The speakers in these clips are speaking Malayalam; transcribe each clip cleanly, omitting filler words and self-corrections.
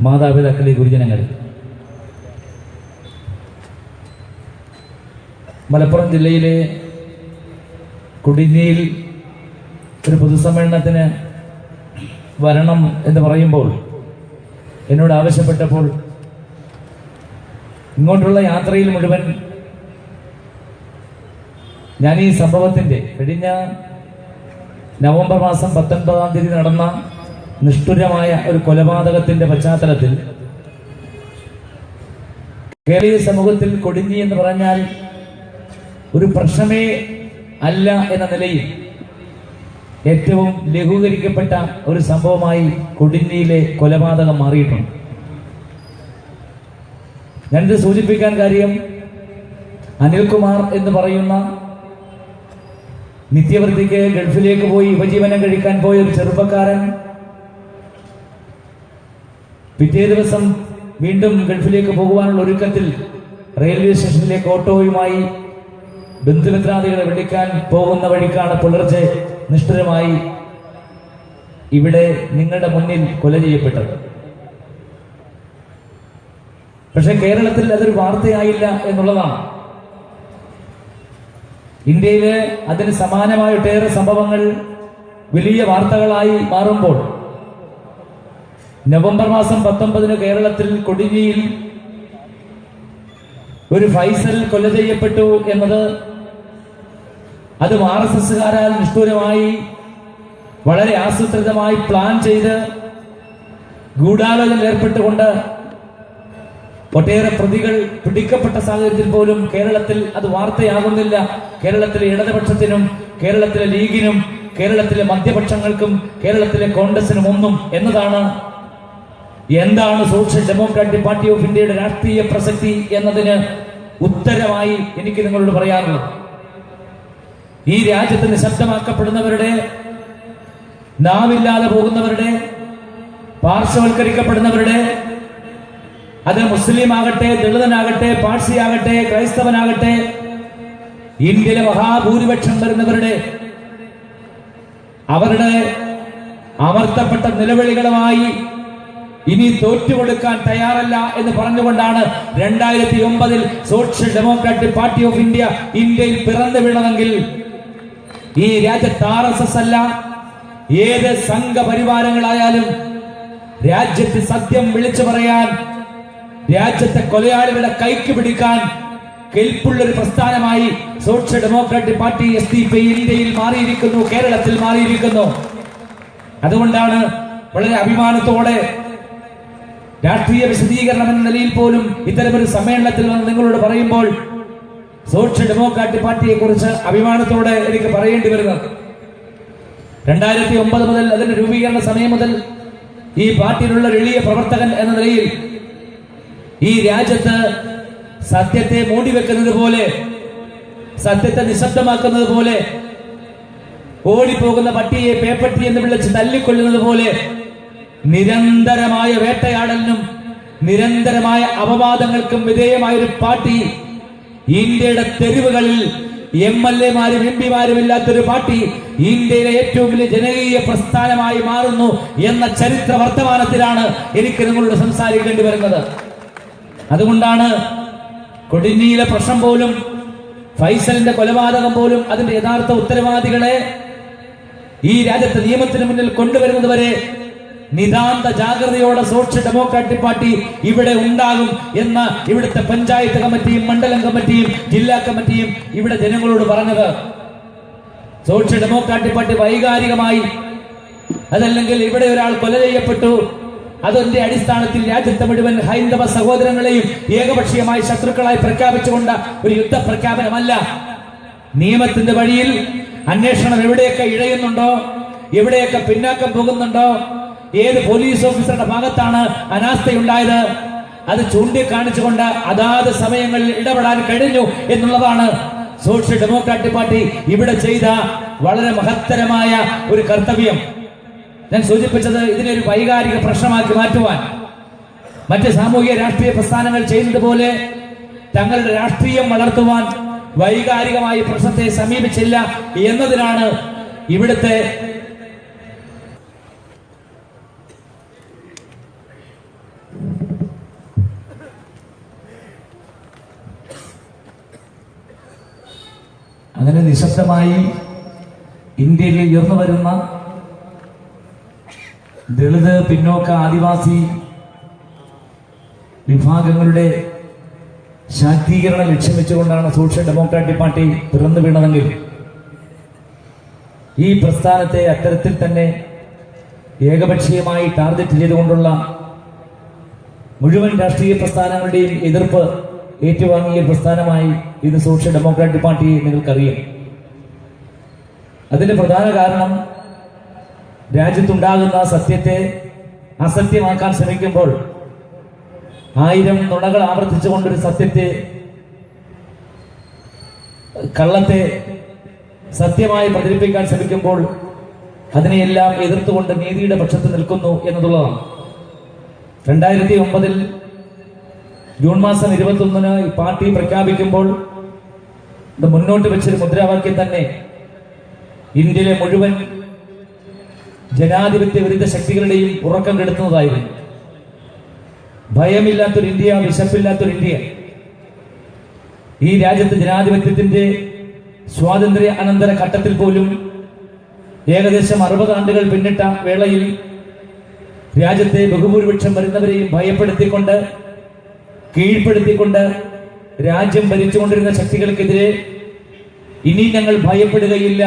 മാതാപിതാക്കളെ, ഗുരുജനങ്ങൾ, മലപ്പുറം ജില്ലയിലെ കുടിഞ്ഞിയിൽ ഒരു പൊതുസമ്മേളനത്തിന് വരണം എന്ന് പറയുമ്പോൾ എന്നോട് ആവശ്യപ്പെട്ടപ്പോൾ ഇങ്ങോട്ടുള്ള യാത്രയിൽ മുഴുവൻ ഞാൻ ഈ സംഭവത്തിൻ്റെ കഴിഞ്ഞ നവംബർ മാസം 19-ാം തീയതി നടന്ന നിഷ്ഠുരമായ ഒരു കൊലപാതകത്തിന്റെ പശ്ചാത്തലത്തിൽ കേരളീയ സമൂഹത്തിൽ കൊടിഞ്ഞി എന്ന് പറഞ്ഞാൽ ഒരു പ്രശ്നമേ അല്ല എന്ന നിലയിൽ ഏറ്റവും ലഘൂകരിക്കപ്പെട്ട ഒരു സംഭവമായി കൊടിഞ്ഞിയിലെ കൊലപാതകം മാറിയിട്ടുണ്ട്. ഞാനിത് സൂചിപ്പിക്കാൻ കാര്യം, അനിൽകുമാർ എന്ന് പറയുന്ന നിത്യവൃത്തിക്ക് ഗൾഫിലേക്ക് പോയി ഉപജീവനം കഴിക്കാൻ പോയ ഒരു ചെറുപ്പക്കാരൻ പിറ്റേ ദിവസം വീണ്ടും ഗൾഫിലേക്ക് പോകുവാനുള്ള ഒരുക്കത്തിൽ റെയിൽവേ സ്റ്റേഷനിലേക്ക് ഓട്ടോയുമായി ബന്ധുമിത്രാദികളെ വിളിക്കാൻ പോകുന്ന വഴിക്കാണ് പുലർച്ചെ നിഷ്ഠുരമായി ഇവിടെ നിങ്ങളുടെ മുന്നിൽ കൊല ചെയ്യപ്പെട്ടത്. പക്ഷെ കേരളത്തിൽ അതൊരു വാർത്തയായില്ല എന്നുള്ളതാണ്. ഇന്ത്യയിലെ അതിന് സമാനമായ ഒട്ടേറെ സംഭവങ്ങൾ വലിയ വാർത്തകളായി മാറുമ്പോൾ നവംബർ മാസം 19-ന് കേരളത്തിൽ കൊടിഞ്ഞിയിൽ ഒരു ഫൈസൽ കൊല ചെയ്യപ്പെട്ടു എന്നത് അത് RSSകാരാൽ നിഷ്ഠൂരമായി വളരെ ആസൂത്രിതമായി പ്ലാൻ ചെയ്ത് ഗൂഢാലോചന ഏർപ്പെട്ടുകൊണ്ട് ഒട്ടേറെ പ്രതികൾ പിടിക്കപ്പെട്ട സാഹചര്യത്തിൽ പോലും കേരളത്തിൽ അത് വാർത്തയാകുന്നില്ല. കേരളത്തിലെ ഇടതുപക്ഷത്തിനും കേരളത്തിലെ ലീഗിനും കേരളത്തിലെ മധ്യപക്ഷങ്ങൾക്കും കേരളത്തിലെ കോൺഗ്രസിനും ഒന്നും എന്നതാണ് എന്താണ് സോഷ്യൽ ഡെമോക്രാറ്റിക് പാർട്ടി ഓഫ് ഇന്ത്യയുടെ രാഷ്ട്രീയ പ്രസക്തി എന്നതിന് ഉത്തരമായി എനിക്ക് നിങ്ങളോട് പറയാറുള്ളത്. ഈ രാജ്യത്ത് നിശബ്ദമാക്കപ്പെടുന്നവരുടെ, നാവില്ലാതെ പോകുന്നവരുടെ, പാർശ്വവൽക്കരിക്കപ്പെടുന്നവരുടെ, അത് മുസ്ലിം ആകട്ടെ, ദളിതനാകട്ടെ, പാഴ്സി ആകട്ടെ, ക്രൈസ്തവനാകട്ടെ, ഇന്ത്യയിലെ മഹാഭൂരിപക്ഷം വരുന്നവരുടെ അവരുടെ അമർത്തപ്പെട്ട നിലവിളികളുമായി ഇനി തോറ്റുകൊടുക്കാൻ തയ്യാറല്ല എന്ന് പറഞ്ഞുകൊണ്ടാണ് 2009-ൽ Social Democratic Party of India ഇന്ത്യയിൽ പിറന്നു വീണതെങ്കിൽ ഈ രാജ്യത്ത് RSS അല്ല, ഏത് സംഘപരിവാരങ്ങളായാലും രാജ്യത്ത് സത്യം വിളിച്ചു പറയാൻ, രാജ്യത്തെ കൊലയാളികളുടെ കൈക്ക് പിടിക്കാൻ കെൽപ്പുള്ളൊരു പ്രസ്ഥാനമായി സോഷ്യൽ ഡെമോക്രാറ്റിക് പാർട്ടി SDP ഇന്ത്യയിൽ മാറിയിരിക്കുന്നു, കേരളത്തിൽ മാറിയിരിക്കുന്നു. അതുകൊണ്ടാണ് വളരെ അഭിമാനത്തോടെ രാഷ്ട്രീയ വിശദീകരണം എന്ന നിലയിൽ പോലും ഇത്തരമൊരു സമ്മേളനത്തിൽ വന്ന് നിങ്ങളോട് പറയുമ്പോൾ സോഷ്യൽ ഡെമോക്രാറ്റിക് പാർട്ടിയെ കുറിച്ച് അഭിമാനത്തോടെ എനിക്ക് പറയേണ്ടി വരുന്നത്. 2009 മുതൽ, അതിന്റെ രൂപീകരണ സമയം മുതൽ ഈ പാർട്ടിയിലുള്ള എളിയ പ്രവർത്തകൻ എന്ന നിലയിൽ ഈ രാജ്യത്ത് സത്യത്തെ മൂടിവെക്കുന്നത് പോലെ, സത്യത്തെ നിശബ്ദമാക്കുന്നത് പോലെ, ഓടിപ്പോകുന്ന പട്ടിയെ പേപ്പട്ടി എന്ന് വിളിച്ച് തല്ലിക്കൊല്ലുന്നത് പോലെ നിരന്തരമായ വേട്ടയാടലിനും നിരന്തരമായ അപവാദങ്ങൾക്കും വിധേയമായ ഒരു പാർട്ടി, ഇന്ത്യയുടെ തെരുവുകളിൽ MLA-മാരും MP-മാരും ഇല്ലാത്തൊരു പാർട്ടി ഇന്ത്യയിലെ ഏറ്റവും വലിയ ജനകീയ പ്രസ്ഥാനമായി മാറുന്നു എന്ന ചരിത്ര വർത്തമാനത്തിലാണ് എനിക്ക് നിങ്ങളോട് സംസാരിക്കേണ്ടി വരുന്നത്. അതുകൊണ്ടാണ് കൊടിഞ്ഞിയിലെ പ്രശ്നം പോലും, ഫൈസലിന്റെ കൊലപാതകം പോലും അതിന്റെ യഥാർത്ഥ ഉത്തരവാദികളെ ഈ രാജ്യത്തെ നിയമത്തിന് മുന്നിൽ കൊണ്ടുവരുന്നത് വരെ നിതാന്ത ജാഗ്രതയോടെ സോഷ്യൽ ഡെമോക്രാറ്റിക് പാർട്ടി ഇവിടെ ഉണ്ടാകും എന്ന് ഇവിടുത്തെ പഞ്ചായത്ത് കമ്മിറ്റിയും മണ്ഡലം കമ്മിറ്റിയും ജില്ലാ കമ്മിറ്റിയും ഇവിടെ ജനങ്ങളോട് പറഞ്ഞത്. സോഷ്യൽ ഡെമോക്രാറ്റിക് പാർട്ടി വൈകാരികമായി, അതല്ലെങ്കിൽ ഇവിടെ ഒരാൾ കൊല ചെയ്യപ്പെട്ടു, അതിന്റെ അടിസ്ഥാനത്തിൽ രാജ്യത്തെ മുഴുവൻ ഹൈന്ദവ സഹോദരങ്ങളെയും ഏകപക്ഷീയമായി ശത്രുക്കളായി പ്രഖ്യാപിച്ചുകൊണ്ട് ഒരു യുദ്ധപ്രഖ്യാപനമല്ല. നിയമത്തിന്റെ വഴിയിൽ അന്വേഷണം എവിടെയൊക്കെ ഇഴയുന്നുണ്ടോ, എവിടെയൊക്കെ പിന്നാക്കം പോകുന്നുണ്ടോ, ഏത് പോലീസ് ഓഫീസറുടെ ഭാഗത്താണ് അനാസ്ഥയുണ്ടായത്, അത് ചൂണ്ടിക്കാണിച്ചുകൊണ്ട് അതാത് സമയങ്ങളിൽ ഇടപെടാൻ കഴിഞ്ഞു എന്നുള്ളതാണ് സോഷ്യൽ ഡെമോക്രാറ്റിക് പാർട്ടി ഇവിടെ ചെയ്ത വളരെ മഹത്തരമായ ഒരു കർത്തവ്യം. ഞാൻ സൂചിപ്പിച്ചത് ഇതിനെ ഒരു വൈകാരിക പ്രശ്നമാക്കി മാറ്റുവാൻ മറ്റ് സാമൂഹിക രാഷ്ട്രീയ പ്രസ്ഥാനങ്ങൾ ചെയ്യുന്നത് പോലെ തങ്ങളുടെ രാഷ്ട്രീയം വളർത്തുവാൻ വൈകാരികമായി പ്രശ്നത്തെ സമീപിച്ചില്ല എന്നതിനാണ് ഇവിടുത്തെ അങ്ങനെ നിശബ്ദമായി ഇന്ത്യയിൽ ഉയർന്നു വരുന്ന ദളിത്, പിന്നോക്ക, ആദിവാസി വിഭാഗങ്ങളുടെ ശാക്തീകരണം ലക്ഷ്യം വെച്ചുകൊണ്ടാണ് സോഷ്യൽ ഡെമോക്രാറ്റിക് പാർട്ടി പിറന്നു വീണതെങ്കിൽ ഈ പ്രസ്ഥാനത്തെ അത്തരത്തിൽ തന്നെ ഏകപക്ഷീയമായി ടാർഗറ്റ് ചെയ്തുകൊണ്ടുള്ള മുഴുവൻ രാഷ്ട്രീയ പ്രസ്ഥാനങ്ങളുടെയും എതിർപ്പ് ഏറ്റുവാങ്ങിയ പ്രസ്ഥാനമായി ഇന്ന് സോഷ്യൽ ഡെമോക്രാറ്റിക് പാർട്ടിയെ നിങ്ങൾക്കറിയാം. അതിന്റെ പ്രധാന കാരണം രാജ്യത്തുണ്ടാകുന്ന സത്യത്തെ അസത്യമാക്കാൻ ശ്രമിക്കുമ്പോൾ 1000 നുണകൾ ആവർത്തിച്ചുകൊണ്ടൊരു സത്യത്തെ, കള്ളത്തെ സത്യമായി പ്രചരിപ്പിക്കാൻ ശ്രമിക്കുമ്പോൾ അതിനെയെല്ലാം എതിർത്തുകൊണ്ട് നീതിയുടെ പക്ഷത്ത് നിൽക്കുന്നു എന്നതുള്ളതാണ്. 2009 ജൂൺ മാസം 21 പാർട്ടി പ്രഖ്യാപിക്കുമ്പോൾ ഇത് മുന്നോട്ട് വെച്ചൊരു മുദ്രാവാക്യം തന്നെ ഇന്ത്യയിലെ മുഴുവൻ ജനാധിപത്യ വിരുദ്ധ ശക്തികളുടെയും ഉറക്കം കെടുത്തുന്നതായിരുന്നു. ഭയമില്ലാത്തൊരു ഇന്ത്യ, വിശപ്പില്ലാത്തൊരു ഇന്ത്യ. ഈ രാജ്യത്ത് ജനാധിപത്യത്തിന്റെ സ്വാതന്ത്ര്യ അനന്തര ഘട്ടത്തിൽ പോലും ഏകദേശം 60 ആണ്ടുകൾ പിന്നിട്ട വേളയിൽ രാജ്യത്തെ ബഹുഭൂരിപക്ഷം വരുന്നവരെയും ഭയപ്പെടുത്തിക്കൊണ്ട്, കീഴ്പ്പെടുത്തിക്കൊണ്ട് രാജ്യം ഭരിച്ചുകൊണ്ടിരുന്ന ശക്തികൾക്കെതിരെ ഇനി ഞങ്ങൾ ഭയപ്പെടുകയില്ല,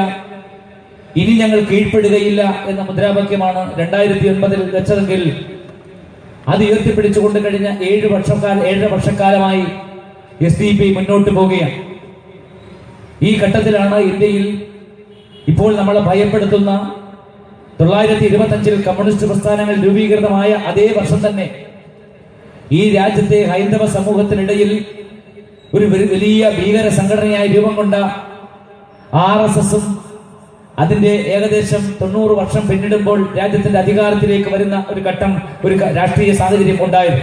ഇനി ഞങ്ങൾ കീഴ്പ്പെടുകയില്ല എന്ന മുദ്രാവാക്യമാണ് 2009 വെച്ചതെങ്കിൽ അത് ഉയർത്തിപ്പിടിച്ചുകൊണ്ട് കഴിഞ്ഞ 7 വർഷക്കാലമായി SDP മുന്നോട്ട് പോവുകയാണ്. ഈ ഘട്ടത്തിലാണ് ഇന്ത്യയിൽ ഇപ്പോൾ നമ്മളെ ഭയപ്പെടുത്തുന്ന 925 കമ്മ്യൂണിസ്റ്റ് പ്രസ്ഥാനങ്ങൾ രൂപീകൃതമായ അതേ വർഷം തന്നെ ഈ രാജ്യത്തെ ഹൈന്ദവ സമൂഹത്തിനിടയിൽ ഒരു വലിയ ഭീകര സംഘടനയായി രൂപം കൊണ്ട RSSഉം അതിന്റെ ഏകദേശം 90 വർഷം പിന്നിടുമ്പോൾ രാജ്യത്തിന്റെ അധികാരത്തിലേക്ക് വരുന്ന ഒരു ഘട്ടം, ഒരു രാഷ്ട്രീയ സാഹചര്യം ഉണ്ടായത്.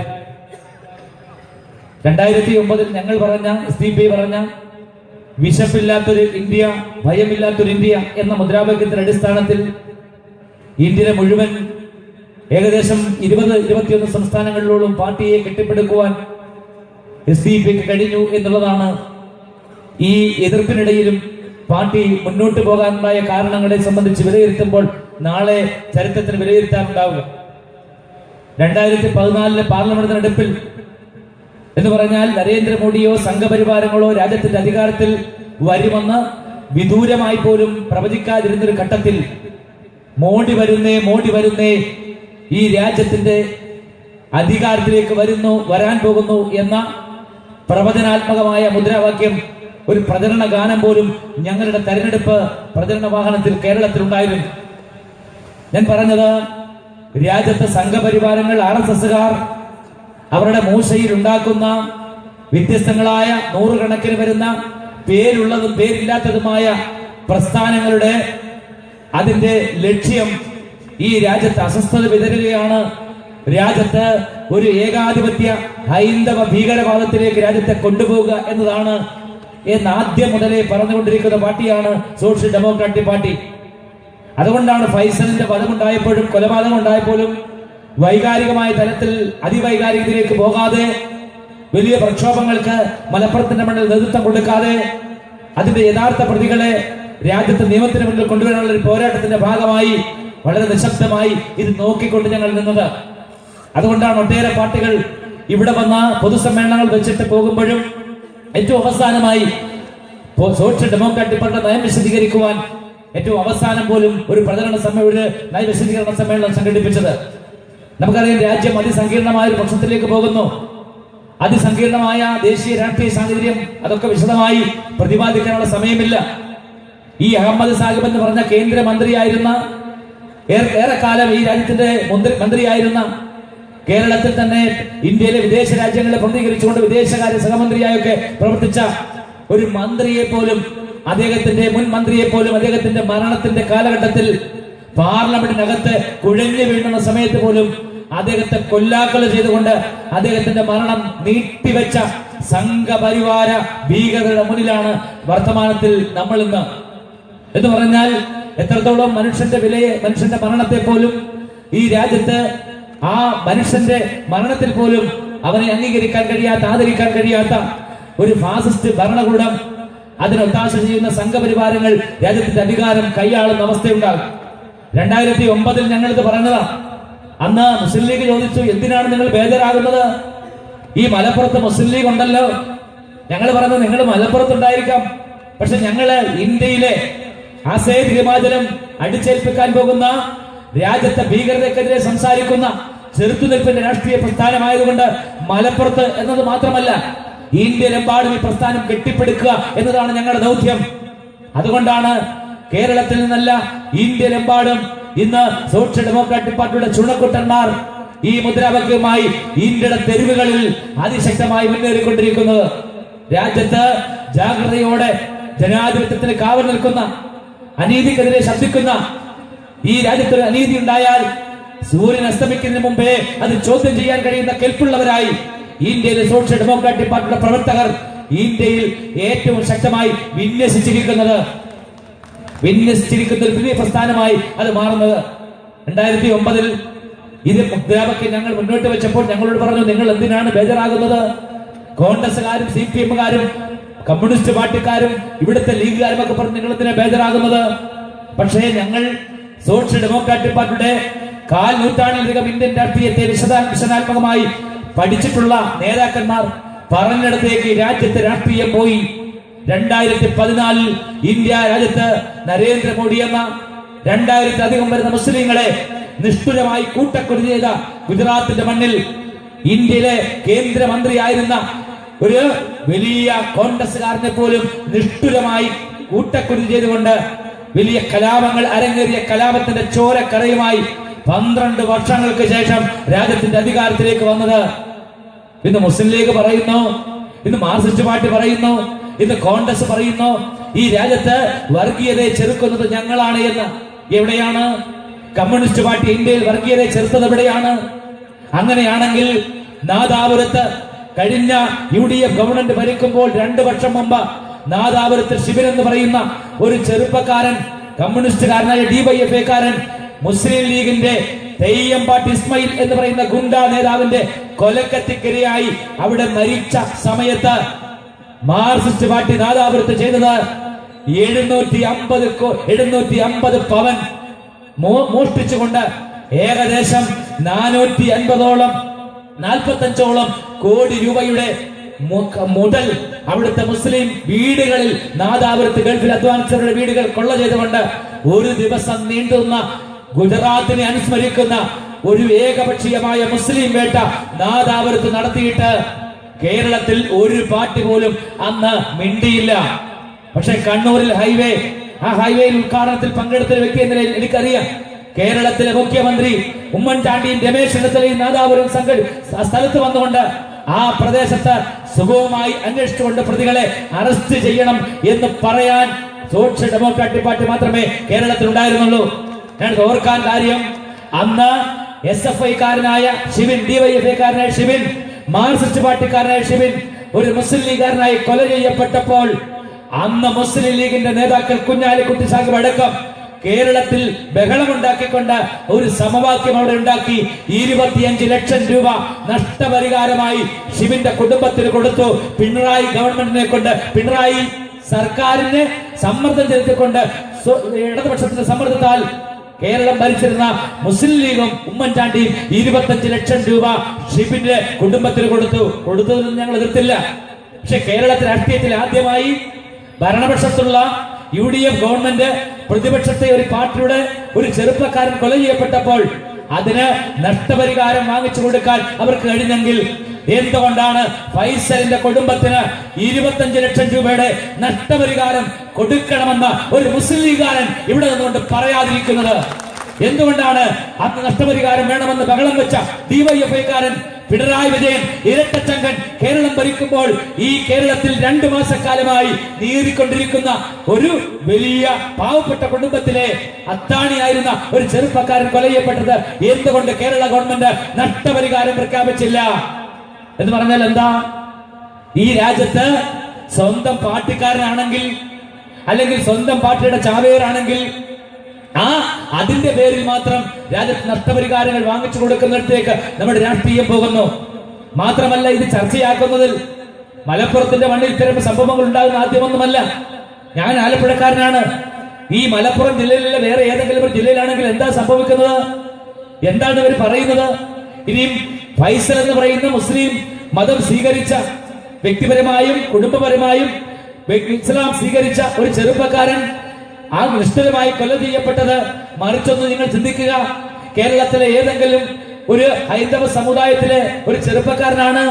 2009 ഞങ്ങൾ പറഞ്ഞ, SDP പറഞ്ഞ വിശപ്പില്ലാത്തൊരു ഇന്ത്യ, ഭയമില്ലാത്തൊരു ഇന്ത്യ എന്ന മുദ്രാവാക്യത്തിന്റെ അടിസ്ഥാനത്തിൽ ഇന്ത്യയിലെ മുഴുവൻ ഏകദേശം 20-21 സംസ്ഥാനങ്ങളിലോളം പാർട്ടിയെ കെട്ടിപ്പടുക്കുവാൻ SDP കഴിഞ്ഞു എന്നുള്ളതാണ്. ഈ എതിർപ്പിനിടയിലും പാർട്ടി മുന്നോട്ട് പോകാനുണ്ടായ കാരണങ്ങളെ സംബന്ധിച്ച് വിലയിരുത്തുമ്പോൾ നാളെ ചരിത്രത്തിന് വിലയിരുത്താനുണ്ടാവുക. 2014 പാർലമെന്റ് തെരഞ്ഞെടുപ്പിൽ എന്ന് പറഞ്ഞാൽ നരേന്ദ്രമോദിയോ സംഘപരിവാരങ്ങളോ രാജ്യത്തിന്റെ അധികാരത്തിൽ വരുമെന്ന് വിദൂരമായി പോലും പ്രവചിക്കാതിരുന്നൊരു ഘട്ടത്തിൽ മോഡി വരുന്നേ ഈ രാജ്യത്തിന്റെ അധികാരത്തിലേക്ക് വരാൻ പോകുന്നു എന്ന പ്രവചനാത്മകമായ മുദ്രാവാക്യം, ഒരു പ്രചരണ ഗാനം പോലും ഞങ്ങളുടെ തെരഞ്ഞെടുപ്പ് പ്രചരണ വാഹനത്തിൽ കേരളത്തിലുണ്ടായിരുന്നു. ഞാൻ പറഞ്ഞത്, രാജ്യത്തെ സംഘപരിവാരങ്ങൾ, RSSകാർ അവരുടെ മൂശയിൽ ഉണ്ടാക്കുന്ന വ്യത്യസ്തങ്ങളായ 100 കണക്കിന് വരുന്ന പേരുള്ളതും പേരില്ലാത്തതുമായ പ്രസ്ഥാനങ്ങളുടെ അതിന്റെ ലക്ഷ്യം ഈ രാജ്യത്ത് അസ്വസ്ഥത വിതരുകയാണ്. രാജ്യത്ത് ഒരു ഏകാധിപത്യ ഹൈന്ദവ ഭീകരവാദത്തിലേക്ക് രാജ്യത്തെ കൊണ്ടുപോവുക എന്നതാണ് എന്ന് ആദ്യം മുതലേ പറഞ്ഞുകൊണ്ടിരിക്കുന്ന പാർട്ടിയാണ് സോഷ്യൽ ഡെമോക്രാറ്റിക് പാർട്ടി. അതുകൊണ്ടാണ് ഫൈസലിന്റെ വധമുണ്ടായപ്പോഴും കൊലപാതകം ഉണ്ടായപ്പോഴും വൈകാരികമായ തലത്തിൽ അതിവൈകാരികത്തിലേക്ക് പോകാതെ, വലിയ പ്രക്ഷോഭങ്ങൾക്ക് മലപ്പുറത്തിന്റെ മണ്ണിൽ നേതൃത്വം കൊടുക്കാതെ, അതിന്റെ യഥാർത്ഥ പ്രതികളെ രാജ്യത്തെ നിയമത്തിന് മുന്നിൽ കൊണ്ടുവരാനുള്ള ഒരു പോരാട്ടത്തിന്റെ ഭാഗമായി വളരെ നിശബ്ദമായി ഇത് നോക്കിക്കൊണ്ട് ഞങ്ങൾ നിന്നത്. അതുകൊണ്ടാണ് ഒട്ടേറെ പാർട്ടികൾ ഇവിടെ വന്ന പൊതുസമ്മേളനങ്ങൾ വെച്ചിട്ട് പോകുമ്പോഴും ഏറ്റവും അവസാനമായി സോഷ്യൽ ഡെമോക്രാറ്റിക് പാർട്ടി നയം വിശദീകരിക്കുവാൻ ഏറ്റവും അവസാനം പോലും ഒരു നയവിശദീകരണ സമ്മേളനം സംഘടിപ്പിച്ചത്. നമുക്കറിയാം, രാജ്യം അതിസങ്കീർണമായ ഒരു പക്ഷത്തിലേക്ക് പോകുന്നു. അതിസങ്കീർണമായ ദേശീയ രാഷ്ട്രീയ സാഹചര്യം, അതൊക്കെ വിശദമായി പ്രതിപാദിക്കാനുള്ള സമയമില്ല. ഈ അഹമ്മദ് സാഹിബ് എന്ന് പറഞ്ഞ കേന്ദ്രമന്ത്രിയായിരുന്ന, ഏറെക്കാലം ഈ രാജ്യത്തിന്റെ മന്ത്രിയായിരുന്ന, കേരളത്തിൽ തന്നെ ഇന്ത്യയിലെ വിദേശ രാജ്യങ്ങളെ പ്രതികരിച്ചുകൊണ്ട് വിദേശകാര്യ സഹമന്ത്രിയായൊക്കെ പ്രവർത്തിച്ച ഒരു മന്ത്രിയെ പോലും, മുൻ മന്ത്രിയെ പോലും അദ്ദേഹത്തിന്റെ മരണത്തിന്റെ കാലഘട്ടത്തിൽ പാർലമെന്റിനകത്ത് കുഴഞ്ഞു വീഴുന്ന സമയത്ത് പോലും അദ്ദേഹത്തെ കൊല്ലാക്കൊല ചെയ്തുകൊണ്ട് അദ്ദേഹത്തിന്റെ മരണം നീട്ടിവെച്ച സംഘപരിവാര ഭീകരരുടെ മുന്നിലാണ് വർത്തമാനത്തിൽ നമ്മൾ ഇന്ന്. എന്ന് പറഞ്ഞാൽ എത്രത്തോളം മനുഷ്യന്റെ മരണത്തെ പോലും ഈ രാജ്യത്ത്, ആ മനുഷ്യന്റെ മരണത്തിൽ പോലും അവനെ അംഗീകരിക്കാൻ കഴിയാത്ത, ആദരിക്കാൻ കഴിയാത്ത ഒരു ഫാസിസ്റ്റ് ഭരണകൂടം അതിന് ഒത്താശ ചെയ്യുന്ന സംഘപരിവാരങ്ങൾ രാജ്യത്തിന്റെ അധികാരം കൈയാളുന്ന അവസ്ഥയുണ്ടാകും. 2009 ഞങ്ങളിത് പറഞ്ഞതാ. അന്ന് മുസ്ലിം ലീഗ് ചോദിച്ചു, എന്തിനാണ് നിങ്ങൾ ബേജാറാകുന്നത്? ഈ മലപ്പുറത്ത് മുസ്ലിം ലീഗ് ഉണ്ടല്ലോ. ഞങ്ങൾ പറഞ്ഞത്, നിങ്ങൾ മലപ്പുറത്തുണ്ടായിരിക്കാം, പക്ഷെ ഞങ്ങള് ഇന്ത്യയിലെ ആസേദ് ഹിമാചലം അടിച്ചേൽപ്പിക്കാൻ പോകുന്ന രാജ്യത്തെ ഭീകരതയ്ക്കെതിരെ സംസാരിക്കുന്ന ചെറുത്തുനിൽപ്പിന്റെ രാഷ്ട്രീയ പ്രസ്ഥാനമായതുകൊണ്ട് മലപ്പുറത്ത് എന്നത് മാത്രമല്ല, ഇന്ത്യയിലെമ്പാടും ഈ പ്രസ്ഥാനം കെട്ടിപ്പടുക്കുക എന്നതാണ് ഞങ്ങളുടെ ദൗത്യം. അതുകൊണ്ടാണ് കേരളത്തിൽ നിന്നല്ല, ഇന്ത്യയിലെമ്പാടും ഇന്ന് സോഷ്യൽ ഡെമോക്രാറ്റിക് പാർട്ടിയുടെ ചുണക്കുട്ടന്മാർ ഈ മുദ്രാവാക്യവുമായി ഇന്ത്യയുടെ തെരുവുകളിൽ അതിശക്തമായി മുന്നേറിക്കൊണ്ടിരിക്കുന്നത്. രാജ്യത്ത് ജാഗ്രതയോടെ ജനാധിപത്യത്തിന് കാവൽ നിൽക്കുന്ന, അനീതിക്കെതിരെ ശബ്ദിക്കുന്ന, ഈ രാജ്യത്തൊരു അനീതി ഉണ്ടായാൽ സൂര്യൻ അസ്തമിക്കുന്നതിന് മുമ്പേ അത് ചോദ്യം ചെയ്യാൻ കഴിയുന്ന കെൽപ്പുള്ളവരായി ഇന്ത്യയിലെ സോഷ്യൽ ഡെമോക്രാറ്റിക് പാർട്ടിയുടെ പ്രവർത്തകർ ഇന്ത്യയിൽ ഏറ്റവും ശക്തമായി വിന്യസിച്ചിരിക്കുന്ന ഒരു പുതിയ പ്രസ്ഥാനമായി അത് മാറുന്നത്. 2009 ഇത് മുദ്രാവാക്യം ഞങ്ങൾ മുന്നോട്ട് വെച്ചപ്പോൾ ഞങ്ങളോട് പറഞ്ഞു, നിങ്ങൾ എന്തിനാണ് ബേജാറാകുന്നത്? കോൺഗ്രസുകാരും CPM-കാരും കമ്മ്യൂണിസ്റ്റ് പാർട്ടിക്കാരും ഇവിടുത്തെ ലീഗുകാരും ഒക്കെ പറഞ്ഞു നിങ്ങൾ എന്തിനാ ബേജാറാകുന്നത്? പക്ഷേ ഞങ്ങൾ സോഷ്യൽ ഡെമോക്രാറ്റിക് പാർട്ടിയുടെ 4 നൂറ്റാണ്ടിലധികം ഇന്ത്യൻ രാഷ്ട്രീയത്തെ വിശദാത്മകമായി പഠിച്ചിട്ടുള്ള നേതാക്കന്മാർ പറഞ്ഞിടത്തേക്ക് രാജ്യത്തെ രാഷ്ട്രീയം പോയി. 2014 ഇന്ത്യ രാജ്യത്ത് നരേന്ദ്രമോദി എന്ന 2000-ലധികം വരുന്ന മുസ്ലിങ്ങളെ നിഷ്ഠുരമായി കൂട്ടക്കൊല ചെയ്ത ഗുജറാത്തിന്റെ മണ്ണിൽ ഇന്ത്യയിലെ കേന്ദ്രമന്ത്രിയായിരുന്ന ഒരു വലിയ കോൺഗ്രസുകാരനെ പോലും നിഷ്ഠുരമായി കൂട്ടക്കൊല ചെയ്തുകൊണ്ട് വലിയ കലാപങ്ങൾ അരങ്ങേറിയ കലാപത്തിന്റെ ചോരക്കറയുമായി 12 വർഷങ്ങൾക്ക് ശേഷം രാജ്യത്തിന്റെ അധികാരത്തിലേക്ക് വന്നത്. ഇന്ന് മുസ്ലിം ലീഗ് പറയുന്നു, ഇന്ന് മാർക്സിസ്റ്റ് പാർട്ടി പറയുന്നു, ഇന്ന് കോൺഗ്രസ് പറയുന്നു, ഈ രാജ്യത്ത് വർഗീയതയെ ചെറുക്കുന്നത് ഞങ്ങളാണ് എന്ന്. എവിടെയാണ് കമ്മ്യൂണിസ്റ്റ് പാർട്ടി ഇന്ത്യയിൽ വർഗീയതയെ ചെറുത്തത്? എവിടെയാണ്? അങ്ങനെയാണെങ്കിൽ നാദാപുരത്ത് കഴിഞ്ഞ UDF ഗവൺമെന്റ് ഭരിക്കുമ്പോൾ 2 വർഷം മുമ്പ് നാദാപുരത്ത് ശിബിൻ എന്ന് പറയുന്ന ഒരു ചെറുപ്പക്കാരൻ, കമ്മ്യൂണിസ്റ്റുകാരനായ DYFA-കാരൻ മുസ്ലിം ലീഗിന്റെ തെയ്യമ്പാട്ടി ഇസ്മായിൽ എന്ന് പറയുന്ന ഗുണ്ടാ നേതാവിന്റെ കൊലക്കത്തിക്കിരയായി അവിടെ മരിച്ച സമയത്ത് മാർക്സിസ്റ്റ് പാർട്ടി നാദാപുരത്ത് ചെയ്തത് 750 പവൻ മോഷ്ടിച്ചുകൊണ്ട് ഏകദേശം 450-45 കോടി രൂപയുടെ മുതൽ അവിടുത്തെ മുസ്ലിം വീടുകളിൽ, നാദാപുരത്ത് ഗൾഫിൽ അധ്വാനിച്ചവരുടെ വീടുകൾ കൊള്ള ചെയ്തുകൊണ്ട് ഒരു ദിവസം നീണ്ടുന്ന ഗുജറാത്തിനെ അനുസ്മരിക്കുന്ന ഒരു ഏകപക്ഷീയമായ മുസ്ലിം വേട്ട നാദാപുരത്ത് നടത്തിയിട്ട് കേരളത്തിൽ ഒരു പാർട്ടി പോലും അന്ന് മിണ്ടിയില്ല. പക്ഷെ കണ്ണൂരിൽ ആ ഹൈവേയിൽ ഉദ്ഘാടനത്തിൽ പങ്കെടുത്ത വ്യക്തി എന്ന നിലയിൽ എനിക്കറിയാം, കേരളത്തിലെ മുഖ്യമന്ത്രി ഉമ്മൻചാണ്ടിയും രമേശ് ചെന്നിത്തലയും നാദാപുരം സ്ഥലത്ത് വന്നുകൊണ്ട് ആ പ്രദേശത്ത് സുഗമമായി അന്വേഷിച്ചുകൊണ്ട് പ്രതികളെ അറസ്റ്റ് ചെയ്യണം എന്ന് പറയാൻ സോഷ്യൽ ഡെമോക്രാറ്റിക് പാർട്ടി മാത്രമേ കേരളത്തിൽ ഉണ്ടായിരുന്നുള്ളൂ. ഞാൻ ഓർക്കാൻ കാര്യം, അന്ന് SFI-കാരനായ ഷിബിൻ, DYFA-കാരനായ ഷിബിൻ, മാർക്സിസ്റ്റ് പാർട്ടിക്കാരനായ ഷിബിൻ ഒരു മുസ്ലിം ലീഗുകാരനായി കൊല ചെയ്യപ്പെട്ടപ്പോൾ അന്ന് മുസ്ലിം ലീഗിന്റെ നേതാക്കൾ കുഞ്ഞാലിക്കുട്ടി സാഹിബ് അടക്കം കേരളത്തിൽ ബഹളമുണ്ടാക്കിക്കൊണ്ട് ഒരു സമവാക്യം അവിടെ ഉണ്ടാക്കി. 25 ലക്ഷം രൂപ നഷ്ടപരിഹാരമായി ഷിബിന്റെ കുടുംബത്തിന് കൊടുത്തു. പിണറായി ഗവൺമെന്റിനെ കൊണ്ട്, പിണറായി സർക്കാരിനെ സമ്മർദ്ദം ചെലുത്തിക്കൊണ്ട്, ഇടതുപക്ഷത്തിന്റെ സമ്മർദ്ദത്താൽ കേരളം ഭരിച്ചിരുന്ന മുസ്ലിം ലീഗും ഉമ്മൻചാണ്ടിയും 25 ലക്ഷം രൂപ ഷിബിന്റെ കുടുംബത്തിന് കൊടുത്തതൊന്നും ഞങ്ങൾ എതിർത്തില്ല. പക്ഷെ കേരളത്തിലെ രാഷ്ട്രീയത്തിൽ ആദ്യമായി ഭരണപക്ഷത്തുള്ള UDF ഗവൺമെന്റ് പ്രതിപക്ഷത്തെ ഒരു പാർട്ടിയുടെ ഒരു ചെറുപ്പക്കാരൻ കൊല ചെയ്യപ്പെട്ടപ്പോൾ അതിന് നഷ്ടപരിഹാരം വാങ്ങിച്ചു കൊടുക്കാൻ അവർക്ക് കഴിഞ്ഞെങ്കിൽ എന്തുകൊണ്ടാണ് ഫൈസലിന്റെ കുടുംബത്തിന് 25 ലക്ഷം രൂപയുടെ നഷ്ടപരിഹാരം കൊടുക്കണമെന്ന ഒരു മുസ്ലിം ലീഗുകാരൻ ഇവിടെ നിന്നുകൊണ്ട് പറയാതിരിക്കുന്നത്? എന്തുകൊണ്ടാണ് അന്ന് നഷ്ടപരിഹാരം വേണമെന്ന് ബഹളം വെച്ച DYFA-കാരൻ പിണറായി വിജയൻ ഇരട്ടച്ചങ്കൻ കേരളം ഭരിക്കുമ്പോൾ ഈ കേരളത്തിൽ 2 മാസക്കാലമായി നീറിക്കൊണ്ടിരിക്കുന്ന ഒരു വലിയ പാവപ്പെട്ട കുടുംബത്തിലെ അത്താണിയായിരുന്ന ഒരു ചെറുപ്പക്കാരൻ കൊല ചെയ്യപ്പെട്ടത് എന്തുകൊണ്ട് കേരള ഗവൺമെന്റ് നഷ്ടപരിഹാരം പ്രഖ്യാപിച്ചില്ല എന്ന് പറഞ്ഞാൽ എന്താ? ഈ രാജ്യത്ത് സ്വന്തം പാർട്ടിക്കാരനാണെങ്കിൽ, അല്ലെങ്കിൽ സ്വന്തം പാർട്ടിയുടെ ചാവേറാണെങ്കിൽ അതിന്റെ പേരിൽ മാത്രം രാജ്യത്ത് നഷ്ടപരിഹാരങ്ങൾ വാങ്ങിച്ചു കൊടുക്കുന്നിടത്തേക്ക് നമ്മുടെ രാഷ്ട്രീയം പോകുന്നു. മാത്രമല്ല, ഇത് ചർച്ചയാക്കുന്നതിൽ മലപ്പുറത്തിന്റെ മണ്ണിൽ ഇത്തരം സംഭവങ്ങൾ ഉണ്ടാകുന്ന ആദ്യമൊന്നുമല്ല. ഞാൻ ആലപ്പുഴക്കാരനാണ്. ഈ മലപ്പുറം ജില്ലയിലുള്ള വേറെ ഏതെങ്കിലും ഒരു ജില്ലയിലാണെങ്കിൽ എന്താ സംഭവിക്കുന്നത്? എന്താണ് ഇവർ പറയുന്നത്? ഇനിയും ഫൈസൽ എന്ന് പറയുന്ന മുസ്ലിം മതം സ്വീകരിച്ച, വ്യക്തിപരമായും കുടുംബപരമായും ഇസ്ലാം സ്വീകരിച്ച ഒരു ചെറുപ്പക്കാരൻ ആ നിഷ്ഠുരമായി കൊല ചെയ്യപ്പെട്ടത് മറിച്ചൊന്ന് നിങ്ങൾ ചിന്തിക്കുക. കേരളത്തിലെ ഏതെങ്കിലും ഒരു ഹൈന്ദവ സമുദായത്തിലെ ഒരു ചെറുപ്പക്കാരനാണ്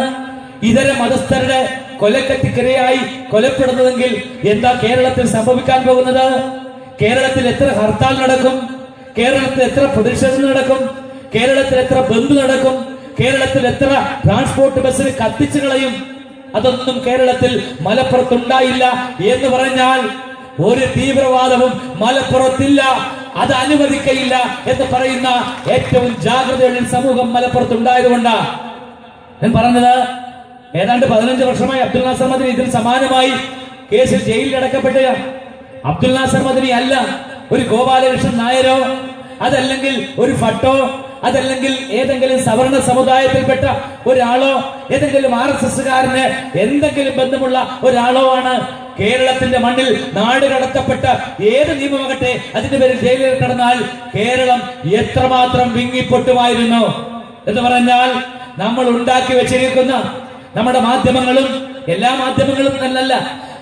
ഇതര മതസ്ഥരുടെ കൊലക്കത്തിക്കിരയായി കൊലപ്പെടുന്നതെങ്കിൽ എന്താ കേരളത്തിൽ സംഭവിക്കാൻ പോകുന്നത്? കേരളത്തിൽ എത്ര ഹർത്താൽ നടക്കും? കേരളത്തിൽ എത്ര പ്രതിഷേധം നടക്കും? കേരളത്തിൽ എത്ര ബന്ദ് നടക്കും? കേരളത്തിൽ എത്ര ട്രാൻസ്പോർട്ട് ബസ്സിന് കത്തിച്ചു കളയും? അതൊന്നും കേരളത്തിൽ മലപ്പുറത്തുണ്ടായില്ല എന്ന് പറഞ്ഞാൽ ഒരു തീവ്രവാദവും മലപ്പുറത്തില്ല, അത് അനുവദിക്കയില്ല എന്ന് പറയുന്ന ഏറ്റവും ജാഗ്രതയുള്ള സമൂഹം മലപ്പുറത്തുണ്ടായതുകൊണ്ടാണ് ഞാൻ പറഞ്ഞത്. ഏതാണ്ട് 15 വർഷമായി അബ്ദുൽ നാസർ മദനി ഇതിന് സമാനമായി കേസിൽ ജയിലിൽ അടക്കപ്പെട്ട അബ്ദുൽ നാസർ മദനി അല്ല ഒരു ഗോപാലകൃഷ്ണൻ നായരോ, അതല്ലെങ്കിൽ ഒരു ഫട്ടോ, അതല്ലെങ്കിൽ ഏതെങ്കിലും സവർണ സമുദായത്തിൽപ്പെട്ട ഒരാളോ, ഏതെങ്കിലും RSSകാരന് എന്തെങ്കിലും ബന്ധമുള്ള ഒരാളോ ആണ് കേരളത്തിന്റെ മണ്ണിൽ നാട് കടത്തപ്പെട്ട ഏത് നിയമമാകട്ടെ അതിന്റെ പേരിൽ ജയിലിൽ കിടന്നാൽ കേരളം എത്രമാത്രം വിങ്ങിപ്പൊട്ടുമായിരുന്നു എന്ന് പറഞ്ഞാൽ നമ്മൾ ഉണ്ടാക്കി വെച്ചിരിക്കുന്ന നമ്മുടെ മാധ്യമങ്ങളും, എല്ലാ മാധ്യമങ്ങളും എന്നല്ല,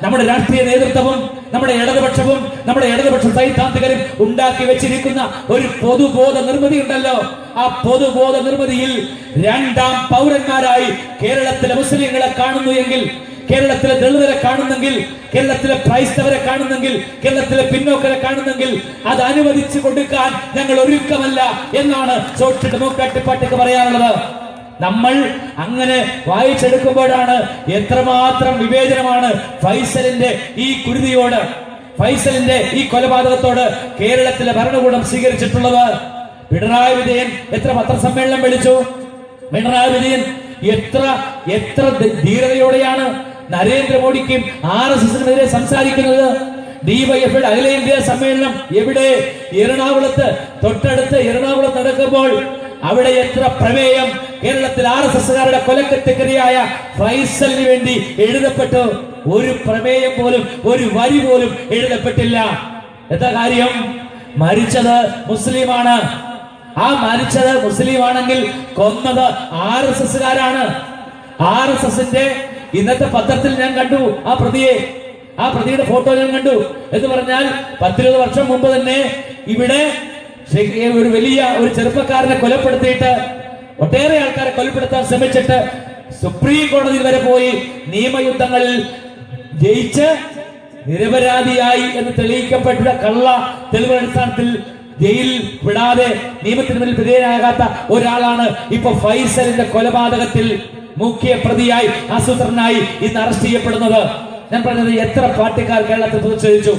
നമ്മുടെ രാഷ്ട്രീയ നേതൃത്വവും നമ്മുടെ ഇടതുപക്ഷവും നമ്മുടെ ഇടതുപക്ഷ സൈദ്ധാന്തികരും ഉണ്ടാക്കി വെച്ചിരിക്കുന്ന ഒരു പൊതുബോധ നിർമ്മിതി ഉണ്ടല്ലോ. ആ പൊതുബോധ നിർമ്മിതിയിൽ രണ്ടാം പൗരന്മാരായി കേരളത്തിലെ മുസ്ലിങ്ങളെ കാണുന്നു എങ്കിൽ, കേരളത്തിലെ ദളിതരെ കാണുന്നെങ്കിൽ, കേരളത്തിലെ ക്രൈസ്തവരെ കാണുന്നെങ്കിൽ, കേരളത്തിലെ പിന്നോക്കരെ കാണുന്നെങ്കിൽ അത് അനുവദിച്ചു കൊടുക്കാൻ ഞങ്ങൾ ഒരുക്കമല്ല എന്നാണ് സോഷ്യൽ ഡെമോക്രാറ്റിക് പാർട്ടിക്ക് പറയാനുള്ളത്. നമ്മൾ അങ്ങനെ വായിച്ചെടുക്കുമ്പോഴാണ് എത്രമാത്രം വിവേചനമാണ് ഫൈസലിന്റെ ഈ കുരുതിയോട്, ഫൈസലിന്റെ ഈ കൊലപാതകത്തോട് കേരളത്തിലെ ഭരണകൂടം സ്വീകരിച്ചിട്ടുള്ളത്. പിണറായി വിജയൻ എത്ര പത്രസമ്മേളനം വിളിച്ചു? പിണറായി വിജയൻ എത്ര ധീരതയോടെയാണ് നരേന്ദ്രമോദിക്കും RSSനെതിരെ സംസാരിക്കുന്നത്. ഡിവൈഎഫ്ഐയുടെ അഖിലേന്ത്യാ സമ്മേളനം എവിടെ? എറണാകുളത്ത്, തൊട്ടടുത്ത് എറണാകുളത്ത് നടക്കുമ്പോൾ അവിടെ എത്ര പ്രമേയം കേരളത്തിൽ RSSകാരുടെ കൊലക്കത്തിക്കരിയായ ഫൈസലിന് വേണ്ടി എഴുതപ്പെട്ടു? ഒരു പ്രമേയം പോലും, ഒരു വരി പോലും എഴുതപ്പെട്ടില്ല. എന്താ കാര്യം? മരിച്ചത് മുസ്ലിമാണ്. ആ മരിച്ചത് മുസ്ലിമാണെങ്കിൽ കൊന്നത് RSSകാരാണ്. RSSന്റെ ഇന്നത്തെ പത്രത്തിൽ ഞാൻ കണ്ടു ആ പ്രതിയുടെ ഫോട്ടോ ഞാൻ കണ്ടു. എന്ന് പറഞ്ഞാൽ 10-20 വർഷം മുമ്പ് തന്നെ ഇവിടെ ഒരു വലിയ ഒരു ചെറുപ്പക്കാരനെ കൊലപ്പെടുത്തിയിട്ട്, ഒട്ടേറെ ആൾക്കാരെ കൊലപ്പെടുത്താൻ ശ്രമിച്ചിട്ട് സുപ്രീം കോടതി വരെ പോയി നിയമയുദ്ധങ്ങളിൽ ജയിച്ച് നിരപരാധിയായി എന്ന് തെളിയിക്കപ്പെട്ട കള്ള തെളിവ് അടിസ്ഥാനത്തിൽ ജയിലിൽ വിടാതെ നിയമത്തിന് മുന്നിൽ വിധേയനാകാത്ത ഒരാളാണ് ഇപ്പൊ ഫൈസലിന്റെ കൊലപാതകത്തിൽ മുഖ്യ പ്രതിയായി, ആസൂത്രനായി ഇന്ന് അറസ്റ്റ് ചെയ്യപ്പെടുന്നത്. ഞാൻ പറഞ്ഞത് എത്ര പാർട്ടിക്കാർ കേരളത്തിൽ പ്രതിഷേധിച്ചു.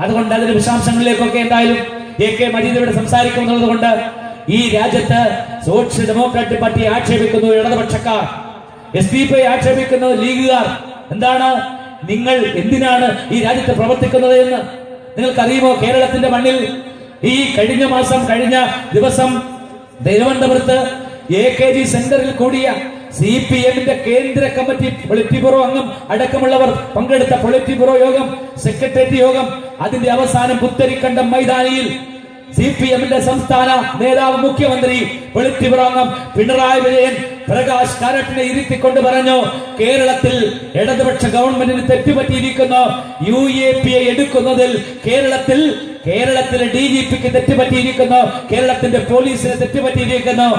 അതുകൊണ്ട് അതിന്റെ വിശദാംശങ്ങളിലേക്കൊക്കെ എന്തായാലും AK മജീദ് ഇവിടെ സംസാരിക്കുന്നത് കൊണ്ട് ഈ രാജ്യത്ത് സോഷ്യൽ ഡെമോക്രാറ്റിക് പാർട്ടിയെ ആക്ഷേപിക്കുന്നു ഇടതുപക്ഷക്കാർ, SDPI ആക്ഷേപിക്കുന്നു ലീഗുകാർ. എന്താണ് നിങ്ങൾ എന്തിനാണ് ഈ രാജ്യത്ത് പ്രവർത്തിക്കുന്നത് എന്ന് നിങ്ങൾക്കറിയുമോ? കേരളത്തിന്റെ മണ്ണിൽ ഈ കഴിഞ്ഞ ദിവസം തിരുവനന്തപുരത്ത് AKG സെന്ററിൽ കൂടിയ CPMന്റെ കേന്ദ്ര കമ്മിറ്റി പൊളിറ്റ് ബ്യൂറോ അംഗം അടക്കമുള്ളവർ പങ്കെടുത്ത പൊളിറ്റ് ബ്യൂറോ യോഗം, സെക്രട്ടേറിയറ്റ് യോഗം, അതിന്റെ അവസാനം പുത്തരിക്കണ്ടം മൈതാനിയിൽ CPMന്റെ സംസ്ഥാന നേതാവ്, മുഖ്യമന്ത്രി, പൊളിറ്റ് ബ്യൂറോ അംഗം പിണറായി വിജയൻ പ്രകാശ് കാരാട്ടിനെ ഇരുത്തിക്കൊണ്ട് പറഞ്ഞു, കേരളത്തിൽ ഇടതുപക്ഷ ഗവൺമെന്റിന് തെറ്റുപറ്റിയിരിക്കുന്നു. UAPA എടുക്കുന്നതിൽ കേരളത്തിലെ DGPക്ക് തെറ്റുപറ്റിയിരിക്കുന്നു. കേരളത്തിന്റെ പോലീസിന് തെറ്റുപറ്റിയിരിക്കുന്നു.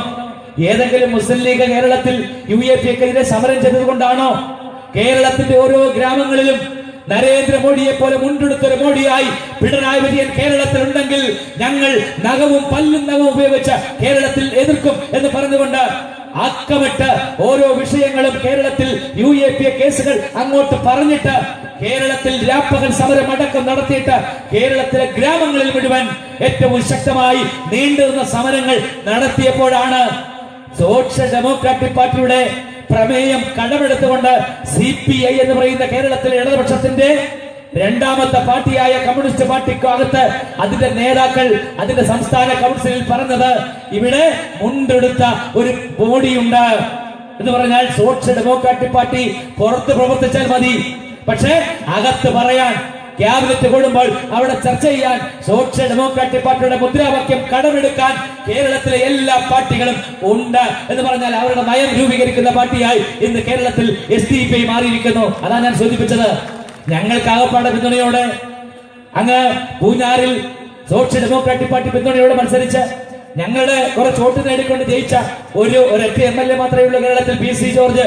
ഏതെങ്കിലും മുസ്ലിം ലീഗ് കേരളത്തിൽ UAPക്കെതിരെ സമരം ചെയ്തതുകൊണ്ടാണോ? കേരളത്തിന്റെ ഓരോ ഗ്രാമങ്ങളിലും നരേന്ദ്രമോദിയെ പോലെ മുണ്ടെടുത്തൊരു മോഡിയായി പിണറായി വിജയൻ കേരളത്തിൽ ഉണ്ടെങ്കിൽ ഞങ്ങൾ നഖവും പല്ലും ഉപയോഗിച്ച് കേരളത്തിൽ എതിർക്കും എന്ന് പറഞ്ഞുകൊണ്ട് അക്കമിട്ട് ഓരോ വിഷയങ്ങളും കേരളത്തിൽ UAPA കേസുകൾ അങ്ങോട്ട് പറഞ്ഞിട്ട് കേരളത്തിൽ രാപ്പകൽ സമരം അടക്കം നടത്തിയിട്ട് കേരളത്തിലെ ഗ്രാമങ്ങളിൽ മുഴുവൻ ഏറ്റവും ശക്തമായി നീണ്ടുനിന്ന സമരങ്ങൾ നടത്തിയപ്പോഴാണ് സോഷ്യൽ ഡെമോക്രാറ്റിക് പാർട്ടിയുടെ പ്രമേയം കടമെടുത്തുകൊണ്ട് CPI എന്ന് പറയുന്ന കേരളത്തിലെ ഇടതുപക്ഷത്തിന്റെ രണ്ടാമത്തെ പാർട്ടിയായ കമ്മ്യൂണിസ്റ്റ് പാർട്ടിക്കകത്ത് അതിന്റെ നേതാക്കൾ അതിന്റെ സംസ്ഥാന കൗൺസിലിൽ പറഞ്ഞത്, ഇവിടെ മുണ്ടെടുത്ത ഒരു ബോഡിയുണ്ട്, എന്ന് പറഞ്ഞാൽ സോഷ്യൽ ഡെമോക്രാറ്റിക് പാർട്ടി പുറത്ത് പ്രവർത്തിച്ചാൽ മതി, പക്ഷേ അകത്ത് പറയാൻ ക്യാബിനറ്റ് കൂടുമ്പോൾ അവിടെ ചർച്ച ചെയ്യാൻ സോഷ്യൽ ഡെമോക്രാറ്റിക് പാർട്ടിയുടെ മുദ്രാവാക്യം കടമെടുക്കാൻ കേരളത്തിലെ എല്ലാ പാർട്ടികളും ഉണ്ട് എന്ന് പറഞ്ഞാൽ അവരുടെ നയം രൂപീകരിക്കുന്ന പാർട്ടിയായി ഇന്ന് കേരളത്തിൽ SDP മാറിയിരിക്കുന്നു. അതാണ് ഞാൻ സൂചിപ്പിച്ചത്. ഞങ്ങൾക്ക് ആകപ്പാടെ പിന്തുണയോടെ അങ്ങ് പൂഞ്ഞാറിൽ സോഷ്യൽ ഡെമോക്രാറ്റിക് പാർട്ടി പിന്തുണയോടെ മത്സരിച്ച് ഞങ്ങളുടെ കുറച്ച് വോട്ട് നേടിക്കൊണ്ട് ജയിച്ച ഒരൊറ്റ MLA മാത്രമേ ഉള്ളൂ കേരളത്തിൽ, PC ജോർജ്.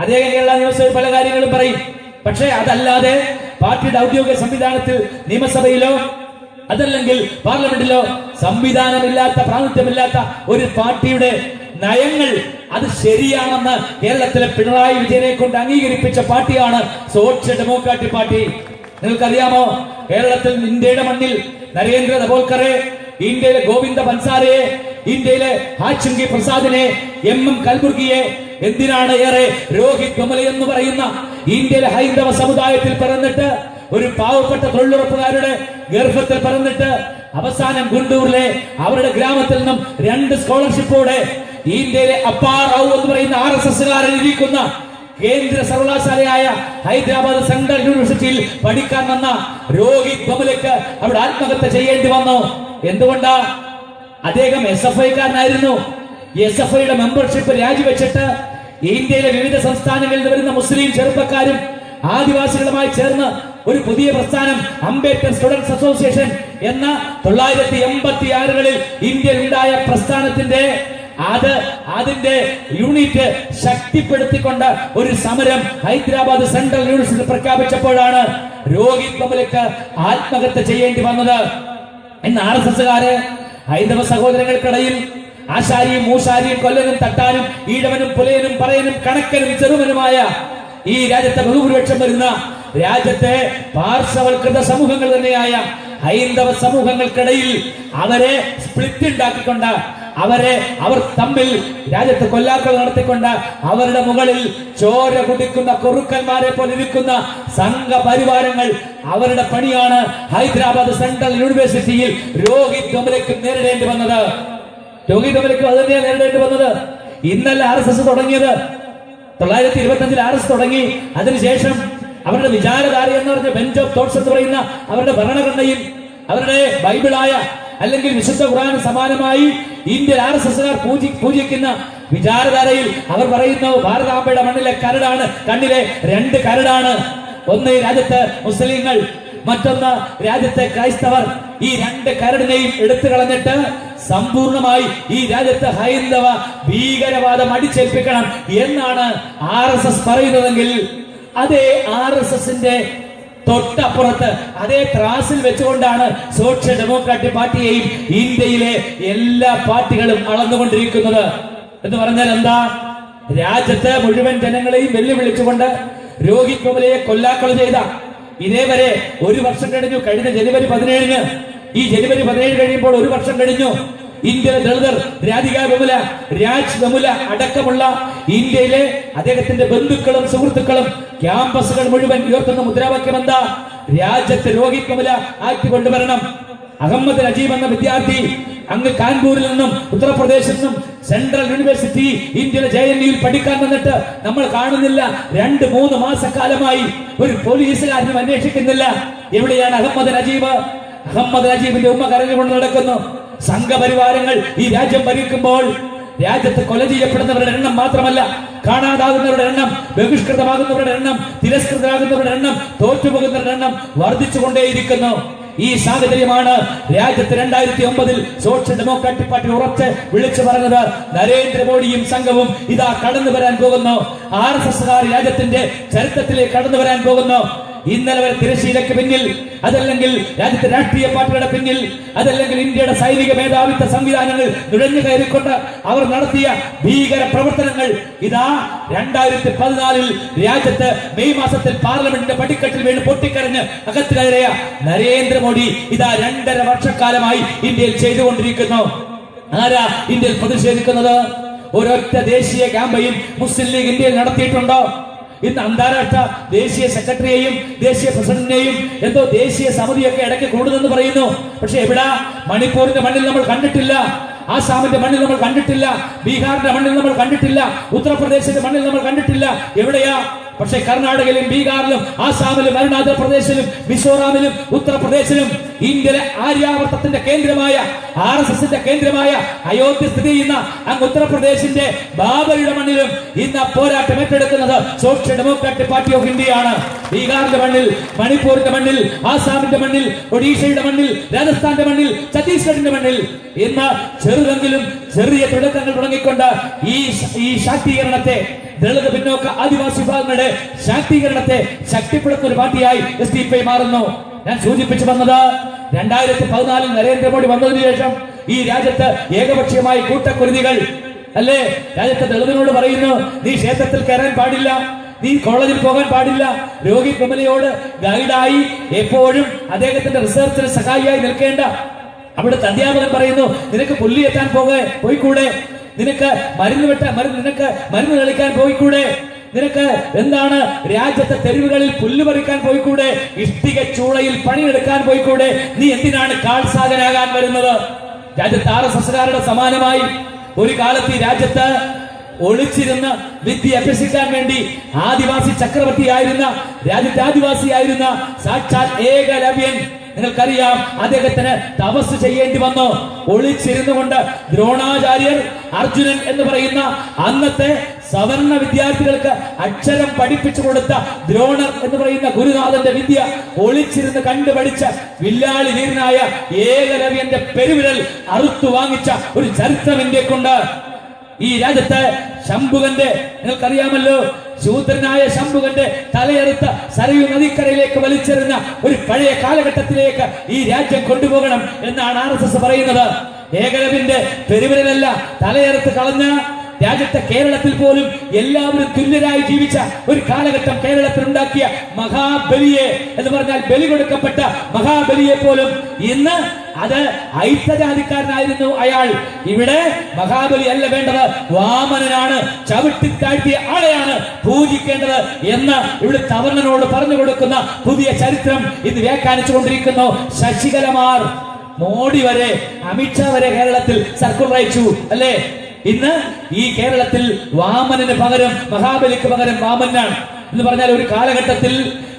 അദ്ദേഹം കേരള നിയമസഭയിൽ പല കാര്യങ്ങളും പറയും. പക്ഷേ അതല്ലാതെ പാർട്ടിയുടെ ഔദ്യോഗിക സംവിധാനത്തിൽ നിയമസഭയിലോ അതല്ലെങ്കിൽ പാർലമെന്റിലോ സംവിധാനമില്ലാത്ത, പ്രാതിനിധ്യമില്ലാത്ത ഒരു പാർട്ടിയുടെ നയങ്ങൾ അത് ശരിയാണെന്ന് കേരളത്തിലെ പിണറായി വിജയനെ കൊണ്ട് അംഗീകരിപ്പിച്ച പാർട്ടിയാണ് സോഷ്യൽ ഡെമോക്രാറ്റിക് പാർട്ടി. നിങ്ങൾക്കറിയാമോ, കേരളത്തിൽ ഇന്ത്യയുടെ മണ്ണിൽ നരേന്ദ്ര ദബോൽക്കറെ, ഇന്ത്യയിലെ ഗോവിന്ദ ബൻസാരയെ, ഇന്ത്യയിലെ ഹാച്ചുങ്കി പ്രസാദിനെ, MM കൽബുർഗിയെ, എന്തിനാണ് ഏറെ രോഹിത് വെമുല എന്ന് പറയുന്ന ഇന്ത്യയിലെ ഹൈന്ദവ സമുദായത്തിൽ പിറന്നിട്ട് ഒരു പാവപ്പെട്ട തൊഴിലുറപ്പുകാരുടെ ഗർഭത്തിൽ പിറന്നിട്ട് അവസാനം ഗുണ്ടൂരിലെ അവരുടെ ഗ്രാമത്തിൽ നിന്നും 2 സ്കോളർഷിപ്പോടെ ഇന്ത്യയിലെ അപ്പാ റാവു എന്ന് പറയുന്ന RSSകാരൻ ഇരിക്കുന്ന കേന്ദ്ര സർവകലാശാലയായ ഹൈദരാബാദ് സെൻട്രൽ യൂണിവേഴ്സിറ്റിയിൽ പഠിക്കാൻ വന്ന രോഹിത് വെമുലയ്ക്ക് അവിടെ ആത്മഹത്യ ചെയ്യേണ്ടി വന്നു. എന്തുകൊണ്ടാ? അദ്ദേഹം SFIക്കാരനായിരുന്നു. SFIയുടെ മെമ്പർഷിപ്പ് രാജിവെച്ചിട്ട് ഇന്ത്യയിലെ വിവിധ സംസ്ഥാനങ്ങളിൽ നിന്ന് വരുന്ന മുസ്ലിം ചെറുപ്പക്കാരും ആദിവാസികളുമായി ചേർന്ന് ഒരു പുതിയ പ്രസ്ഥാനം അംബേദ്കർ സ്റ്റുഡൻസ് അസോസിയേഷൻ എന്ന 1986-കളിൽ ഇന്ത്യയിൽ ഉണ്ടായ പ്രസ്ഥാനത്തിന്റെ അതിന്റെ യൂണിറ്റ് ശക്തിപ്പെടുത്തിക്കൊണ്ട് ഒരു സമരം ഹൈദരാബാദ് സെൻട്രൽ യൂണിവേഴ്സിറ്റി പ്രഖ്യാപിച്ചപ്പോഴാണ് രോഹിത് വെമുലയ്ക്ക് ആത്മഹത്യ ചെയ്യേണ്ടി വന്നത്. ഇന്ന് RSSകാര് ഹൈന്ദവ സഹോദരങ്ങൾക്കിടയിൽ ആശാരിയും മൂശാരിയും കൊല്ലനും തട്ടാനും ഈഴവനും പുലയനും പറയനും കണക്കനും ചെറുവനുമായ ഈ രാജ്യത്തെ ബഹുഭൂരിപക്ഷം വരുന്ന രാജ്യത്തെ പാർശ്വവൽകൃത സമൂഹങ്ങൾ തന്നെയായ ഹൈന്ദവ സമൂഹങ്ങൾക്കിടയിൽ അവരെ സ്പ്ലിറ്റ് ഉണ്ടാക്കിക്കൊണ്ട് അവർ തമ്മിൽ രാജ്യത്ത് കൊല്ലാക്കൾ നടത്തിക്കൊണ്ട് അവരുടെ മുകളിൽ ചോര കുടിക്കുന്ന കുറുക്കന്മാരെ പോലെ ഇരിക്കുന്ന സംഘപരിവാരങ്ങൾ അവരുടെ പണിയാണ് ഹൈദരാബാദ് സെൻട്രൽ യൂണിവേഴ്സിറ്റിയിൽ രോഹിത് വെമുലയ്ക്ക് നേരിടേണ്ടി വന്നത്. രോഹിത് വെമുലയ്ക്ക് അത് തന്നെയാണ് നേരിടേണ്ടി വന്നത്. ഇന്നല്ല RSS തുടങ്ങിയത്. 1925 RSS തുടങ്ങി. അതിനുശേഷം അവരുടെ വിചാരധാര എന്ന് പറഞ്ഞ ബെഞ്ച് ഓഫ് തോട്ട്സ് എന്ന് പറയുന്ന അവരുടെ ഭരണഘടനയിൽ അവരുടെ ബൈബിളായ അല്ലെങ്കിൽ വിശുദ്ധ ഖുർആന് സമാനമായി ഇന്ത്യൻ RSSകാർ പൂജിക്കുന്ന വിചാരധാരയിൽ അവർ പറയുന്നു, ഭാരതാംബയുടെ മണ്ണിലെ കരടാണ്, കണ്ണിലെ 2 കരടാണ്. ഒന്ന് ഈ രാജ്യത്ത് മുസ്ലിങ്ങൾ, മറ്റൊന്ന് രാജ്യത്തെ ക്രൈസ്തവർ. ഈ 2 കരടിനെയും എടുത്തു കളഞ്ഞിട്ട് സമ്പൂർണമായി ഈ രാജ്യത്ത് ഹൈന്ദവ ഭീകരവാദം അടിച്ചേൽപ്പിക്കണം എന്നാണ് RSS പറയുന്നതെങ്കിൽ അതേ RSSന്റെ തൊട്ടപ്പുറത്ത് അതേ ത്രാസിൽ വെച്ചുകൊണ്ടാണ് സോഷ്യൽ ഡെമോക്രാറ്റിക് പാർട്ടിയെയും ഇന്ത്യയിലെ എല്ലാ പാർട്ടികളും അളന്നുകൊണ്ടിരിക്കുന്നത്. എന്ന് പറഞ്ഞാൽ എന്താ? രാജ്യത്തെ മുഴുവൻ ജനങ്ങളെയും വെല്ലുവിളിച്ചുകൊണ്ട് രോഹിത് വെമുലയെ കൊല്ലാക്കൊല ചെയ്ത ഇതേവരെ 1 വർഷം കഴിഞ്ഞു. കഴിഞ്ഞ ജനുവരി 17-ന്, ഈ ജനുവരി 17 കഴിയുമ്പോൾ 1 വർഷം കഴിഞ്ഞു. ഇന്ത്യയിലെ ദളിതർ, രാധിക വെമുല, രാജ് വെമുല അടക്കമുള്ള ഇന്ത്യയിലെ അദ്ദേഹത്തിന്റെ ബന്ധുക്കളും സുഹൃത്തുക്കളും ക്യാമ്പസുകൾ മുഴുവൻ ഉയർത്തുന്ന മുദ്രാവാക്യം എന്താ? രാജ്യത്ത് രോഹിത് വെമുല ആക്കി കൊണ്ടുവരണം. അഹമ്മദ് നജീബ് എന്ന വിദ്യാർത്ഥി അങ്ങ് കാൺപൂരിൽ നിന്നും ഉത്തർപ്രദേശിൽ നിന്നും സെൻട്രൽ യൂണിവേഴ്സിറ്റി ഇന്ത്യയിലെ JNUവിൽ പഠിക്കാൻ വന്നിട്ട് നമ്മൾ കാണുന്നില്ല. 2-3 മാസക്കാലമായി ഒരു പോലീസുകാരനും അന്വേഷിക്കുന്നില്ല. എവിടെയാണ് അഹമ്മദ് നജീബ്? അഹമ്മദ് നജീബിന്റെ ഉമ്മ കരഞ്ഞുകൊണ്ട് നടക്കുന്നു. സംഘപരിവാരങ്ങൾ ഈ രാജ്യം ഭരിക്കുമ്പോൾ രാജ്യത്ത് കൊല ചെയ്യപ്പെടുന്നവരുടെ എണ്ണം മാത്രമല്ല, കാണാതാകുന്നവരുടെ എണ്ണം, ബഹിഷ്കൃതമാകുന്നവരുടെ എണ്ണം, തിരസ്കൃതരാകുന്നവരുടെ എണ്ണം, തോറ്റുപോകുന്നവരുടെ എണ്ണം വർദ്ധിച്ചുകൊണ്ടേയിരിക്കുന്നു. ഈ സാഹചര്യമാണ് രാജ്യത്ത് 2009-ൽ സോഷ്യൽ ഡെമോക്രാറ്റിക് പാർട്ടി ഉറച്ച് വിളിച്ചു പറഞ്ഞത്, നരേന്ദ്രമോദിയും സംഘവും ഇതാ കടന്നു വരാൻ പോകുന്നു. RSSകാർ രാജ്യത്തിന്റെ ചരിത്രത്തിലേക്ക് കടന്നു വരാൻ പോകുന്നു. ഇന്നലെ വരെ തിരശ്ശീലയ്ക്ക് പിന്നിൽ, അതല്ലെങ്കിൽ രാജ്യത്തെ രാഷ്ട്രീയ പാർട്ടികളുടെ പിന്നിൽ, അതല്ലെങ്കിൽ ഇന്ത്യയുടെ സൈനിക മേധാവിത്വ സംവിധാനങ്ങൾ നുഴഞ്ഞു കയറിക്കൊണ്ട് അവർ നടത്തിയ ഭീകര പ്രവർത്തനങ്ങൾ ഇതാ 2014-ൽ രാജ്യത്ത് മെയ് മാസത്തിൽ പാർലമെന്റിന്റെ പടിക്കെട്ടിൽ വീണ് പൊട്ടിക്കരഞ്ഞ് അകത്ത് കയറിയ നരേന്ദ്രമോദി ഇതാ 2.5 വർഷക്കാലമായി ഇന്ത്യയിൽ ചെയ്തുകൊണ്ടിരിക്കുന്നു. ആരാ ഇന്ത്യയിൽ പ്രതിഷേധിക്കുന്നത്? ഒരൊറ്റ ദേശീയ ക്യാമ്പയിൻ മുസ്ലിം ലീഗ് ഇന്ത്യയിൽ നടത്തിയിട്ടുണ്ടോ? ഇന്ന് അന്താരാഷ്ട്ര ദേശീയ സെക്രട്ടറിയെയും ദേശീയ പ്രസിഡന്റിനെയും എന്തോ ദേശീയ സമിതിയൊക്കെ ഇടയ്ക്ക് കൂടുന്നെന്ന് പറയുന്നു. പക്ഷെ എവിടാ? മണിപ്പൂരിന്റെ മണ്ണിൽ നമ്മൾ കണ്ടിട്ടില്ല. ആസാമിന്റെ മണ്ണിൽ നമ്മൾ കണ്ടിട്ടില്ല, ബീഹാറിന്റെ മണ്ണിൽ നമ്മൾ കണ്ടിട്ടില്ല, ഉത്തർപ്രദേശിന്റെ മണ്ണിൽ നമ്മൾ കണ്ടിട്ടില്ല. എവിടെയാ? പക്ഷേ കർണാടകയിലും ബീഹാറിലും ആസാമിലും അരുണാചൽ പ്രദേശിലും മിസോറാമിലും ഉത്തർപ്രദേശിലും ഇന്ത്യയിലെ ആര്യാവർത്തത്തിന്റെ കേന്ദ്രമായ RSSന്റെ കേന്ദ്രമായ അയോധ്യ സ്ഥിതി ചെയ്യുന്ന അങ്ങ് ഉത്തർപ്രദേശിന്റെ ബാബറിയുടെ മണ്ണിലും ഇന്ന് പോരാട്ടം ഏറ്റെടുക്കുന്നത് സോഷ്യൽ ഡെമോക്രാറ്റിക് പാർട്ടി ഓഫ് ഇന്ത്യയാണ്. ബീഹാറിന്റെ മണ്ണിൽ, മണിപ്പൂരിന്റെ മണ്ണിൽ, ആസാമിന്റെ മണ്ണിൽ, ഒഡീഷയുടെ മണ്ണിൽ, രാജസ്ഥാന്റെ മണ്ണിൽ, ഛത്തീസ്ഗഡിന്റെ മണ്ണിൽ ഇന്ന് ചെറുതെങ്കിലും ചെറിയ തുടക്കങ്ങൾ തുടങ്ങിക്കൊണ്ട് ഈ ശാക്തീകരണത്തെ, ദളിത് പിന്നോക്ക ആദിവാസി വിഭാഗങ്ങളുടെ ശാക്തീകരണത്തെ ശക്തിപ്പെടുത്തുന്ന ഒരു പാർട്ടിയായി SDPI മാറുന്നു. ഞാൻ സൂചിപ്പിച്ചു വന്നത് 2014 നരേന്ദ്രമോദി വന്നതിനു ശേഷം ഈ രാജ്യത്ത് ഏകപക്ഷീയമായ കൂട്ടക്കുരുതികൾ അല്ലേ? രാജ്യത്തെ ദളിതനോട് പറയുന്നു, നീ ക്ഷേത്രത്തിൽ കയറാൻ പാടില്ല, നീ കോളേജിൽ പോകാൻ പാടില്ല. രോഗി കുമലയോട് ഗൈഡായി എപ്പോഴും അദ്ദേഹത്തിന്റെ റിസർച്ചിന് സഹായിയായി നിൽക്കേണ്ട അവിടുത്തെ അധ്യാപകൻ പറയുന്നു, നിനക്ക് പുല്ലിയെത്താൻ പോയിക്കൂടെ, നിനക്ക് മരുന്ന് കളിക്കാൻ പോയിക്കൂടെ, നിനക്ക് എന്താണ് രാജ്യത്തെ തെരുവുകളിൽ പുല്ല് പറിക്കാൻ പോയിക്കൂടെ, ഇഷ്ടിക ചൂളയിൽ പണിയെടുക്കാൻ പോയിക്കൂടെ, നീ എന്തിനാണ് കാൾസാകനാകാൻ വരുന്നത്? രാജ്യത്ത് RSSകാരുടെ സമാനമായി ഒരു കാലത്ത് ഈ രാജ്യത്ത് ഒളിച്ചിരുന്ന് വിദ്യ അഭ്യസിക്കാൻ വേണ്ടി ആദിവാസി ചക്രവർത്തിയായിരുന്ന, രാജ്യത്തെ ആദിവാസിയായിരുന്ന സാക്ഷാൽ ഏകലവ്യൻ, നിങ്ങൾക്കറിയാം, അദ്ദേഹത്തിന് തപസ് ചെയ്യേണ്ടി വന്നു. ഒളിച്ചിരുന്നു കൊണ്ട് ദ്രോണാചാര്യർ, അർജുനൻ എന്ന് പറയുന്ന അന്നത്തെ സവർണ വിദ്യാർത്ഥികൾക്ക് അക്ഷരം പഠിപ്പിച്ചു കൊടുത്ത ദ്രോണർ എന്ന് പറയുന്ന ഗുരുനാഥന്റെ വിദ്യ ഒളിച്ചിരുന്ന് കണ്ടുപഠിച്ച വില്ലാളി വീരനായ ഏകലവ്യന്റെ പെരുവിരൽ അറുത്തു വാങ്ങിച്ച ഒരു ചരിത്രം ഇന്ത്യക്കുണ്ട്. ഈ രാജ്യത്ത് ശംഭുകന്റെ, നിങ്ങൾക്കറിയാമല്ലോ, ശൂദ്രനായ ശംഭുകന്റെ തലയെടുത്ത് സരയൂ നദിക്കരയിലേക്ക് വലിച്ചെറിഞ്ഞ ഒരു പഴയ കാലഘട്ടത്തിലേക്ക് ഈ രാജ്യം കൊണ്ടുപോകണം എന്നാണ് RSS പറയുന്നത്. ഏകലവ്യന്റെ പെരുവിരലല്ല തലയെടുത്ത് കളഞ്ഞ രാജ്യത്തെ കേരളത്തിൽ പോലും എല്ലാവരും തുല്യരായി ജീവിച്ച ഒരു കാലഘട്ടം കേരളത്തിൽ ഉണ്ടാക്കിയ മഹാബലിയെ എന്ന് പറഞ്ഞാൽ ബലി കൊടുക്കപ്പെട്ട മഹാബലിയെ പോലും ഇന്ന് അത് ഐത്തജാതിക്കാരനായിരുന്നു അയാൾ. ഇവിടെ മഹാബലി അല്ല വേണ്ടത്, വാമനനാണ്, ചവിട്ടിത്താഴ്ത്തിയ ആളെയാണ് പൂജിക്കേണ്ടത് എന്ന് ഇവിടെ തവർണനോട് പറഞ്ഞു കൊടുക്കുന്ന പുതിയ ചരിത്രം ഇന്ന് വ്യാഖ്യാനിച്ചുകൊണ്ടിരിക്കുന്നു. ശശികലമാർ, മോഡി വരെ, അമിത്ഷാ വരെ കേരളത്തിൽ സർക്കുലർ അയച്ചു അല്ലേ? ഇന്ന് ഈ കേരളത്തിൽ വാമനന് പകരം, മഹാബലിക്ക് പകരം വാമനാണ് എന്ന് പറഞ്ഞാൽ ഒരു കാലഘട്ടത്തിൽ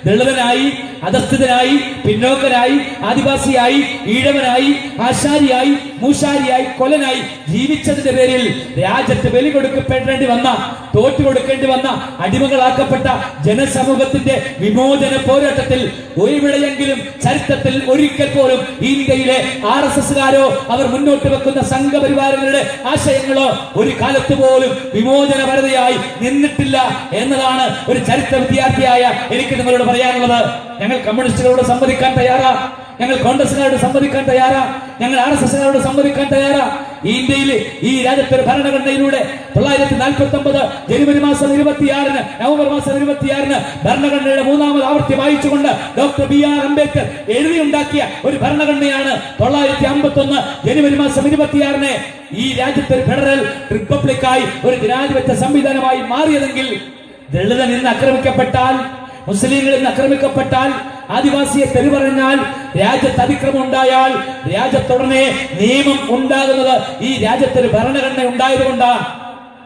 ദളിതനായി, അധസ്ഥിതനായി, പിന്നോക്കനായി, ആദിവാസിയായി, ഈഴവനായി, ആശാരിയായി, മൂശാരിയായി, കൊലനായി ജീവിച്ചതിന്റെ പേരിൽ രാജ്യത്ത് ബലി കൊടുക്കപ്പെടേണ്ടി വന്ന, തോറ്റുകൊടുക്കേണ്ടി വന്ന, അടിമകളാക്കപ്പെട്ട ജനസമൂഹത്തിന്റെ വിമോചന പോരാട്ടത്തിൽ ഒരിവിടെയെങ്കിലും ചരിത്രത്തിൽ ഒരിക്കൽ പോലും ഇന്ത്യയിലെ RSSകാരോ അവർ മുന്നോട്ട് വെക്കുന്ന സംഘപരിവാരങ്ങളുടെ ആശയങ്ങളോ ഒരു കാലത്ത് പോലും വിമോചന പരതയായി നിന്നിട്ടില്ല എന്നതാണ് ഒരു ചരിത്ര വിദ്യാർത്ഥിയായ എനിക്ക് നിങ്ങളോട് പറയാനുള്ളത്. ഞങ്ങൾ കമ്മ്യൂണിസ്റ്റുകളോട് സമ്മതിക്കാൻ തയ്യാറാ, ഞങ്ങൾ കോൺഗ്രസുകാരോട് സമ്മതിക്കാൻ തയ്യാറാ, ഞങ്ങൾ RSSകാരോട് സമ്മതിക്കാൻ തയ്യാറാ. ഇന്ത്യയിൽ ഈ രാജ്യത്തെ ഭരണഘടനയിലൂടെ 1949 ജനുവരി മാസം 26-ന്, നവംബർ മാസം 26-ന് ഭരണഘടനയുടെ 3ാമത് ആവർത്തി വായിച്ചുകൊണ്ട് ഡോക്ടർ BR അംബേദ്കർ എഴുതിയുണ്ടാക്കിയ ഒരു ഭരണഘടനയാണ് 1951 ജനുവരി മാസം 26-ന് ഈ രാജ്യത്തെ ഒരു ഫെഡറൽ റിപ്പബ്ലിക്കായി, ഒരു ജനാധിപത്യ സംവിധാനമായി മാറിയതെങ്കിൽ ദളിതൻ ഇന്ന് ആക്രമിക്കപ്പെട്ടാൽ, മുസ്ലിങ്ങൾ ഇന്ന് ആക്രമിക്കപ്പെട്ടാൽ, ആദിവാസിയെ തെരുവറിഞ്ഞാൽ, രാജ്യത്ത് അതിക്രമം ഉണ്ടായാൽ രാജ്യത്തുടനെ നിയമം ഉണ്ടാകുന്നത് ഈ രാജ്യത്തൊരു ഭരണഘടന ഉണ്ടായതുകൊണ്ടാ.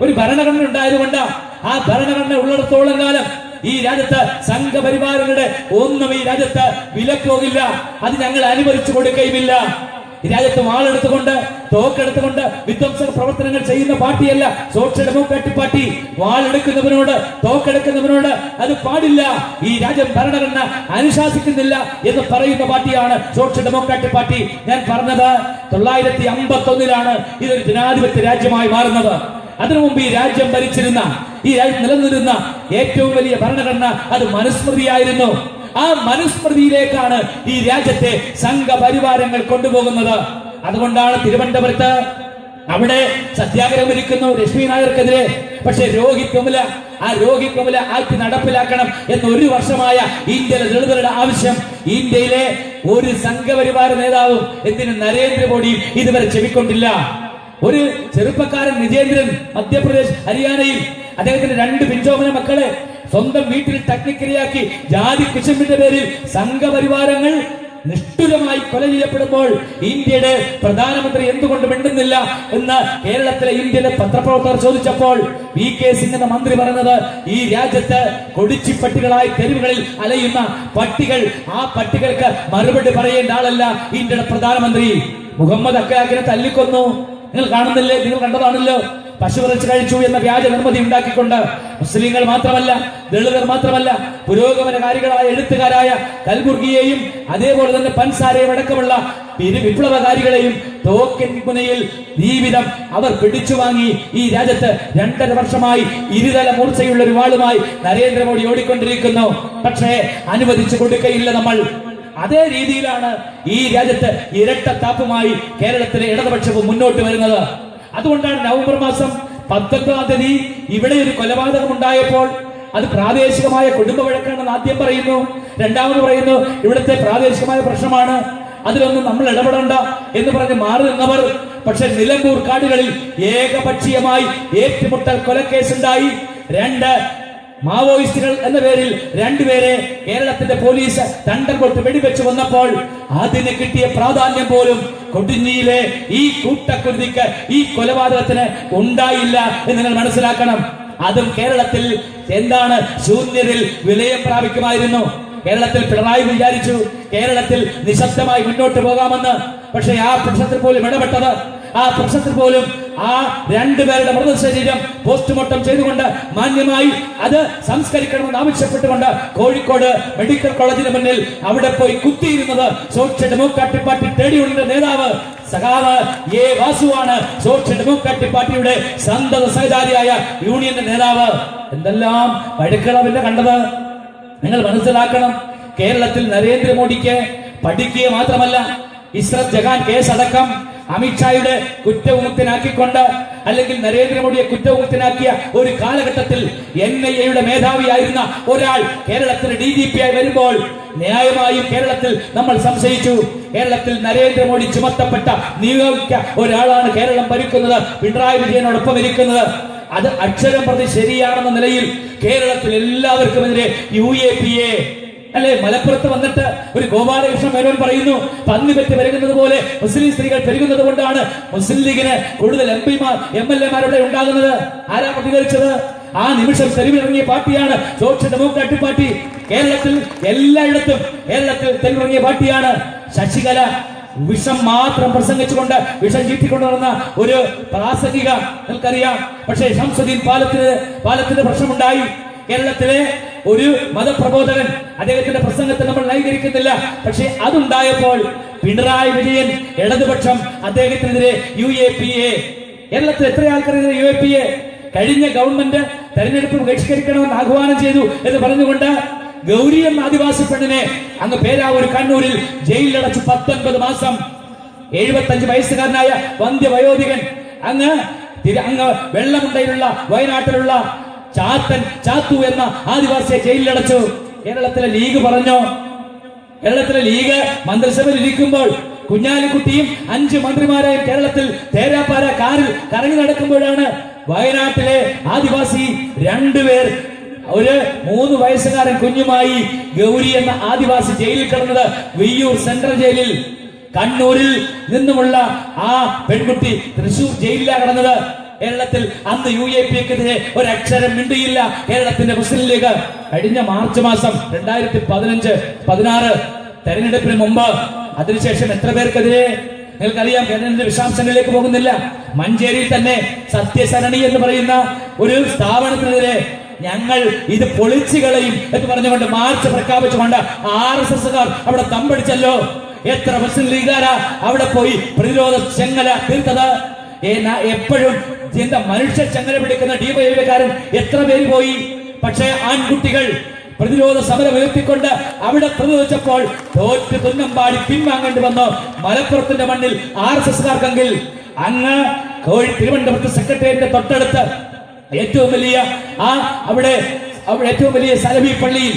ഒരു ഭരണഘടന ഉണ്ടായതുകൊണ്ടാ. ആ ഭരണഘടന ഉള്ളിടത്തോളം കാലം ഈ രാജ്യത്ത് സംഘപരിവാരങ്ങളുടെ ഒന്നും ഈ രാജ്യത്ത് വിലപ്പോകില്ല. അത് ഞങ്ങൾ അനുവദിച്ചു കൊടുക്കുകയുമില്ല. ഈ രാജ്യത്ത് വാളെടുത്തുകൊണ്ട്, തോക്കെടുത്തുകൊണ്ട് വിധ്വംസക പ്രവർത്തനങ്ങൾ ചെയ്യുന്ന പാർട്ടിയല്ല സോഷ്യൽ ഡെമോക്രാറ്റിക് പാർട്ടി. വാളെടുക്കുന്നവനോട്, തോക്കെടുക്കുന്നവനോട് അത് പാടില്ല, ഈ രാജ്യം ഭരണഘടന അനുശാസിക്കുന്നില്ല എന്ന് പറയുന്ന പാർട്ടിയാണ് സോഷ്യൽ ഡെമോക്രാറ്റിക് പാർട്ടി. ഞാൻ പറഞ്ഞത് 1951-ലാണ് ഇതൊരു ജനാധിപത്യ രാജ്യമായി മാറുന്നത്. അതിനു മുമ്പ് ഈ രാജ്യം ഭരിച്ചിരുന്ന, ഈ രാജ്യം നിലനിന്നിരുന്ന ഏറ്റവും വലിയ ഭരണഘടന അത് മനുസ്മൃതിയായിരുന്നു. ആ മനുസ്മൃതിയിലേക്കാണ് ഈ രാജ്യത്തെ സംഘപരിവാരങ്ങൾ കൊണ്ടുപോകുന്നത്. അതുകൊണ്ടാണ് തിരുവനന്തപുരത്ത് അവിടെ സത്യാഗ്രഹം ഇരിക്കുന്നു രശ്മി നായർക്കെതിരെ. പക്ഷെ രോഹിത് വെമുല, ആ രോഹിത് വെമുല ആക്ട് നടപ്പിലാക്കണം എന്ന് 1 വർഷമായ ഇന്ത്യയിലെ ദളിതരുടെ ആവശ്യം ഇന്ത്യയിലെ ഒരു സംഘപരിവാര നേതാവും, എന്തിന് നരേന്ദ്രമോദിയും ഇതുവരെ ചെവിക്കൊണ്ടില്ല. ഒരു ചെറുപ്പക്കാരൻ വിജേന്ദ്രൻ മധ്യപ്രദേശ്, ഹരിയാനയിൽ അദ്ദേഹത്തിന്റെ 2 പിഞ്ചോമന മക്കളെ സ്വന്തം വീട്ടിൽ ടെക്നിക്കലിയാക്കി ജാതി കുശുമ്പിന്റെ പേരിൽ സംഘപരിവാരങ്ങൾ നിഷ്ഠുരമായി കൊല ചെയ്യപ്പെടുമ്പോൾ ഇന്ത്യയുടെ പ്രധാനമന്ത്രി എന്തുകൊണ്ട് മിണ്ടുന്നില്ല എന്ന് കേരളത്തിലെ ഇന്ത്യയിലെ പത്രപ്രവർത്തകർ ചോദിച്ചപ്പോൾ VK സിംഗ് എന്ന മന്ത്രി പറഞ്ഞത്, ഈ രാജ്യത്ത് കൊടിച്ചിപ്പട്ടികളായി തെരുവുകളിൽ അലയുന്ന പട്ടികൾ, ആ പട്ടികൾക്ക് മറുപടി പറയേണ്ട ആളല്ല ഇന്ത്യയുടെ പ്രധാനമന്ത്രി. മുഹമ്മദ് അഖലാഖിനെ തല്ലിക്കൊന്നു, നിങ്ങൾ കാണുന്നില്ലേ? നിങ്ങൾ കണ്ടതാണല്ലോ. പശുവിറച്ചി കഴിച്ചു എന്ന വ്യാജ നിർമ്മിതി ഉണ്ടാക്കിക്കൊണ്ട് മുസ്ലിങ്ങൾ മാത്രമല്ല, ദളിതർ മാത്രമല്ല, പുരോഗമനകാരികളായ എഴുത്തുകാരായ കൽബുർഗിയെയും അതേപോലെ തന്നെ പൻസാരയും അടക്കമുള്ള വിപ്ലവകാരികളെയും തോക്കിൻ മുനയിൽ ജീവിതം അവർ പിടിച്ചു വാങ്ങി. ഈ രാജ്യത്ത് 2.5 വർഷമായി ഇരുതല മൂർച്ചയുള്ള ഒരു വാളുമായി നരേന്ദ്രമോദി ഓടിക്കൊണ്ടിരിക്കുന്നു. പക്ഷേ അനുവദിച്ചു കൊടുക്കയില്ല നമ്മൾ. അതേ രീതിയിലാണ് ഈ രാജ്യത്ത് ഇരട്ടത്താപ്പുമായി കേരളത്തിലെ ഇടതുപക്ഷവും മുന്നോട്ട് വരുന്നത്. അതുകൊണ്ടാണ് നവംബർ മാസം 19-ാം തീയതി ഇവിടെ ഒരു കൊലപാതകം ഉണ്ടായപ്പോൾ അത് പ്രാദേശികമായ കുടുംബ വഴക്കാണെന്ന് ആദ്യം പറയുന്നു, രണ്ടാമത് പറയുന്നു ഇവിടുത്തെ പ്രാദേശികമായ പ്രശ്നമാണ്, അതിലൊന്നും നമ്മൾ ഇടപെടണ്ട എന്ന് പറഞ്ഞ് മാറി നിന്നവർ. പക്ഷെ നിലമ്പൂർ കാടുകളിൽ ഏകപക്ഷീയമായി ഏറ്റുമുട്ടൽ കൊലക്കേസുണ്ടായി. 2 മാവോയിസ്റ്റുകൾ എന്ന പേരിൽ 2 പേരെ കേരളത്തിന്റെ പോലീസ് തണ്ടർകൊട്ട് വെടിവെച്ച് വന്നപ്പോൾ അതിന് കിട്ടിയ പ്രാധാന്യം പോലും കൊടിഞ്ഞിയിലെ ഈ കൂട്ടക്കുരുതിക്ക്, ഈ കൊലപാതകത്തിന് ഉണ്ടായില്ല എന്ന് നിങ്ങൾ മനസ്സിലാക്കണം. അതും കേരളത്തിൽ എന്താണ് ശൂന്യതയിൽ വിലയം പ്രാപിക്കുമായിരുന്നു. കേരളത്തിൽ പിണറായി വിചാരിച്ചു കേരളത്തിൽ നിശബ്ദമായി മുന്നോട്ട് പോകാമെന്ന്. പക്ഷെ ആ പ്രശ്നത്തിൽ പോലും ഇടപെട്ടത്, ആ പ്രശ്നത്തിൽ പോലും ആ 2 പേരുടെ മൃതശരീരം പോസ്റ്റ്മോർട്ടം ചെയ്തുകൊണ്ട് മാന്യമായി അത് സംസ്കരിക്കണമെന്ന് ആവശ്യപ്പെട്ടുകൊണ്ട് കോഴിക്കോട് മെഡിക്കൽ കോളേജിന് മുന്നിൽ അവിടെ പോയി കുത്തിയിരുന്നത് സോഷ്യൽ ഡെമോക്രാറ്റിക് പാർട്ടി ട്രേഡ് യൂണിയന്റെ നേതാവ് സഖാവ് A. വാസുവാണ്. സോഷ്യൽ ഡെമോക്രാറ്റിക് പാർട്ടിയുടെ സന്തത സഹചാരിയായ യൂണിയന്റെ നേതാവ്. എന്തെല്ലാം വഴക്കുകളാണ് കണ്ടത്. നിങ്ങൾ മനസ്സിലാക്കണം, കേരളത്തിൽ നരേന്ദ്രമോദിക്ക് പഠിക്കുക മാത്രമല്ല, ഇസ്രത് ജഹാൻ കേസടക്കം അമിത്ഷായുടെ കുറ്റവിമുക്തനാക്കിക്കൊണ്ട്, അല്ലെങ്കിൽ നരേന്ദ്രമോദിയെ കുറ്റവിമുക്തനാക്കിയ ഒരു കാലഘട്ടത്തിൽ NIA മേധാവിയായിരുന്ന ഒരാൾ കേരളത്തിന് DGP ആയി വരുമ്പോൾ ന്യായമായും കേരളത്തിൽ നമ്മൾ സംശയിച്ചു. കേരളത്തിൽ നരേന്ദ്രമോദി ചുമത്തപ്പെട്ട നിയോഗിക്ക ഒരാളാണ് കേരളം ഭരിക്കുന്നത്, പിണറായി വിജയനോടൊപ്പം ഇരിക്കുന്നത്. അത് അക്ഷരം പ്രതി ശരിയാണെന്ന നിലയിൽ കേരളത്തിൽ എല്ലാവർക്കുമെതിരെ UAPA അല്ലെ. മലപ്പുറത്ത് വന്നിട്ട് ഒരു ഗോപാലകൃഷ്ണ മേനോൻ പറയുന്നു, പന്നി പറ്റി പെരുകുന്നത് പോലെ മുസ്ലിം സ്ത്രീകൾ പെരുകുന്നത് കൊണ്ടാണ് മുസ്ലിം ലീഗിന് കൂടുതൽ MPമാർ MLAമാരുടെ ഉണ്ടാകുന്നത്. ആരാ പ്രതികരിച്ചത്? ആ നിമിഷം തെരുവിലിറങ്ങിയ പാർട്ടിയാണ് സോഷ്യൽ ഡെമോക്രാറ്റിക് പാർട്ടി. കേരളത്തിൽ എല്ലായിടത്തും കേരളത്തിൽ തെരുവിലിറങ്ങിയ പാർട്ടിയാണ്. ശശികല വിഷം മാത്രം പ്രസംഗിച്ചുകൊണ്ട് വിഷം ചീറ്റിക്കൊണ്ട് നടന്ന ഒരു പ്രാസംഗിക നിങ്ങൾക്കറിയാം. പക്ഷേ ശംസുദ്ദീൻ പാലത്തിന്റെ പ്രശ്നമുണ്ടായി. കേരളത്തിലെ ഒരു മതപ്രബോധകൻ, അദ്ദേഹത്തിന്റെ പ്രസംഗത്തെ നമ്മൾ ന്യായീകരിക്കുന്നില്ല. പക്ഷെ അതുണ്ടായപ്പോൾ പിണറായി വിജയൻ, ഇടതുപക്ഷം അദ്ദേഹത്തിനെതിരെ UAPA. കേരളത്തിൽ എത്ര ആൾക്കാരെതിരെ UAPA? കഴിഞ്ഞ ഗവൺമെന്റ് തെരഞ്ഞെടുപ്പ് ബഹിഷ്കരിക്കണമെന്ന് ആഹ്വാനം ചെയ്തു എന്ന് പറഞ്ഞുകൊണ്ട് ഗൗരി എന്ന ആദിവാസി പെണ്ണിനെ അങ്ങ് പേരാവൂർ കണ്ണൂരിൽ ജയിലിലടച്ചു 19 മാസം. 75 വയസ്സുകാരനായ വന്ധ്യവയോധികൻ അങ്ങ് വെള്ളമുണ്ടയിലുള്ള വയനാട്ടിലുള്ള ചാത്തു എന്ന ആദിവാസിയെ ജയിലിലടച്ചു. കേരളത്തിലെ ലീഗ് പറഞ്ഞു, കേരളത്തിലെ ലീഗ് മന്ത്രിസഭയിൽ ഇരിക്കുമ്പോൾ കുഞ്ഞാലിക്കുട്ടിയും 5 മന്ത്രിമാരായും കേരളത്തിൽ തേരാപ്പാര കാറിൽ കറങ്ങി നടക്കുമ്പോഴാണ് വയനാട്ടിലെ ആദിവാസി 2 പേർ, ഒരു 3 വയസ്സുകാരൻ കുഞ്ഞുമായി ഗൗരി എന്ന ആദിവാസി ജയിലിൽ കിടന്നത്. വിയ്യൂർ സെൻട്രൽ ജയിലിൽ. കണ്ണൂരിൽ നിന്നുമുള്ള ആ പെൺകുട്ടി തൃശൂർ ജയിലിലാണ് കിടന്നത്. കേരളത്തിൽ അന്ന് UAPക്കെതിരെ ഒരക്ഷരം മിണ്ടിയില്ല കേരളത്തിന്റെ മുസ്ലിം ലീഗ്. കഴിഞ്ഞ മാർച്ച് മാസം 2015-16 തെരഞ്ഞെടുപ്പിന് മുമ്പ്, അതിനുശേഷം എത്ര പേർക്കെതിരെ നിങ്ങൾക്കറിയാം. കേരളത്തിന്റെ വിശദാംശങ്ങളിലേക്ക് പോകുന്നില്ല. മഞ്ചേരിയിൽ തന്നെ സത്യസരണി എന്ന് പറയുന്ന ഒരു സ്ഥാപനത്തിനെതിരെ ഞങ്ങൾ ഇത് പൊളിച്ചു കളയും എന്ന് പറഞ്ഞുകൊണ്ട് മാർച്ച് പ്രഖ്യാപിച്ചുകൊണ്ട് RSSകാർ അവിടെ തമ്പടിച്ചല്ലോ. എത്ര മുസ്ലിം ലീഗാരാ അവിടെ പോയി പ്രതിരോധ ചെങ്ങല തീർത്തത്? എപ്പോഴും എന്താ മനുഷ്യ ചങ്ങല പിടിക്കുന്ന DYFകാരൻ എത്ര പേര് പോയി? പക്ഷേ ആൺകുട്ടികൾ പ്രതിരോധ സമരം ഉയർത്തിക്കൊണ്ട് അവിടെ പ്രതിരോധിച്ചപ്പോൾ തോറ്റ് തുന്നമ്പാടി പിൻവാങ്ങേണ്ടി വന്നു. മലപ്പുറത്തിന്റെ മണ്ണിൽ RSSകാർക്കെങ്കിൽ അങ്ങ് തിരുവനന്തപുരത്ത് സെക്രട്ടേറിയറ്റിന്റെ തൊട്ടടുത്ത് ഏറ്റവും വലിയ അവിടെ ഏറ്റവും വലിയ സലഫി പള്ളിയിൽ,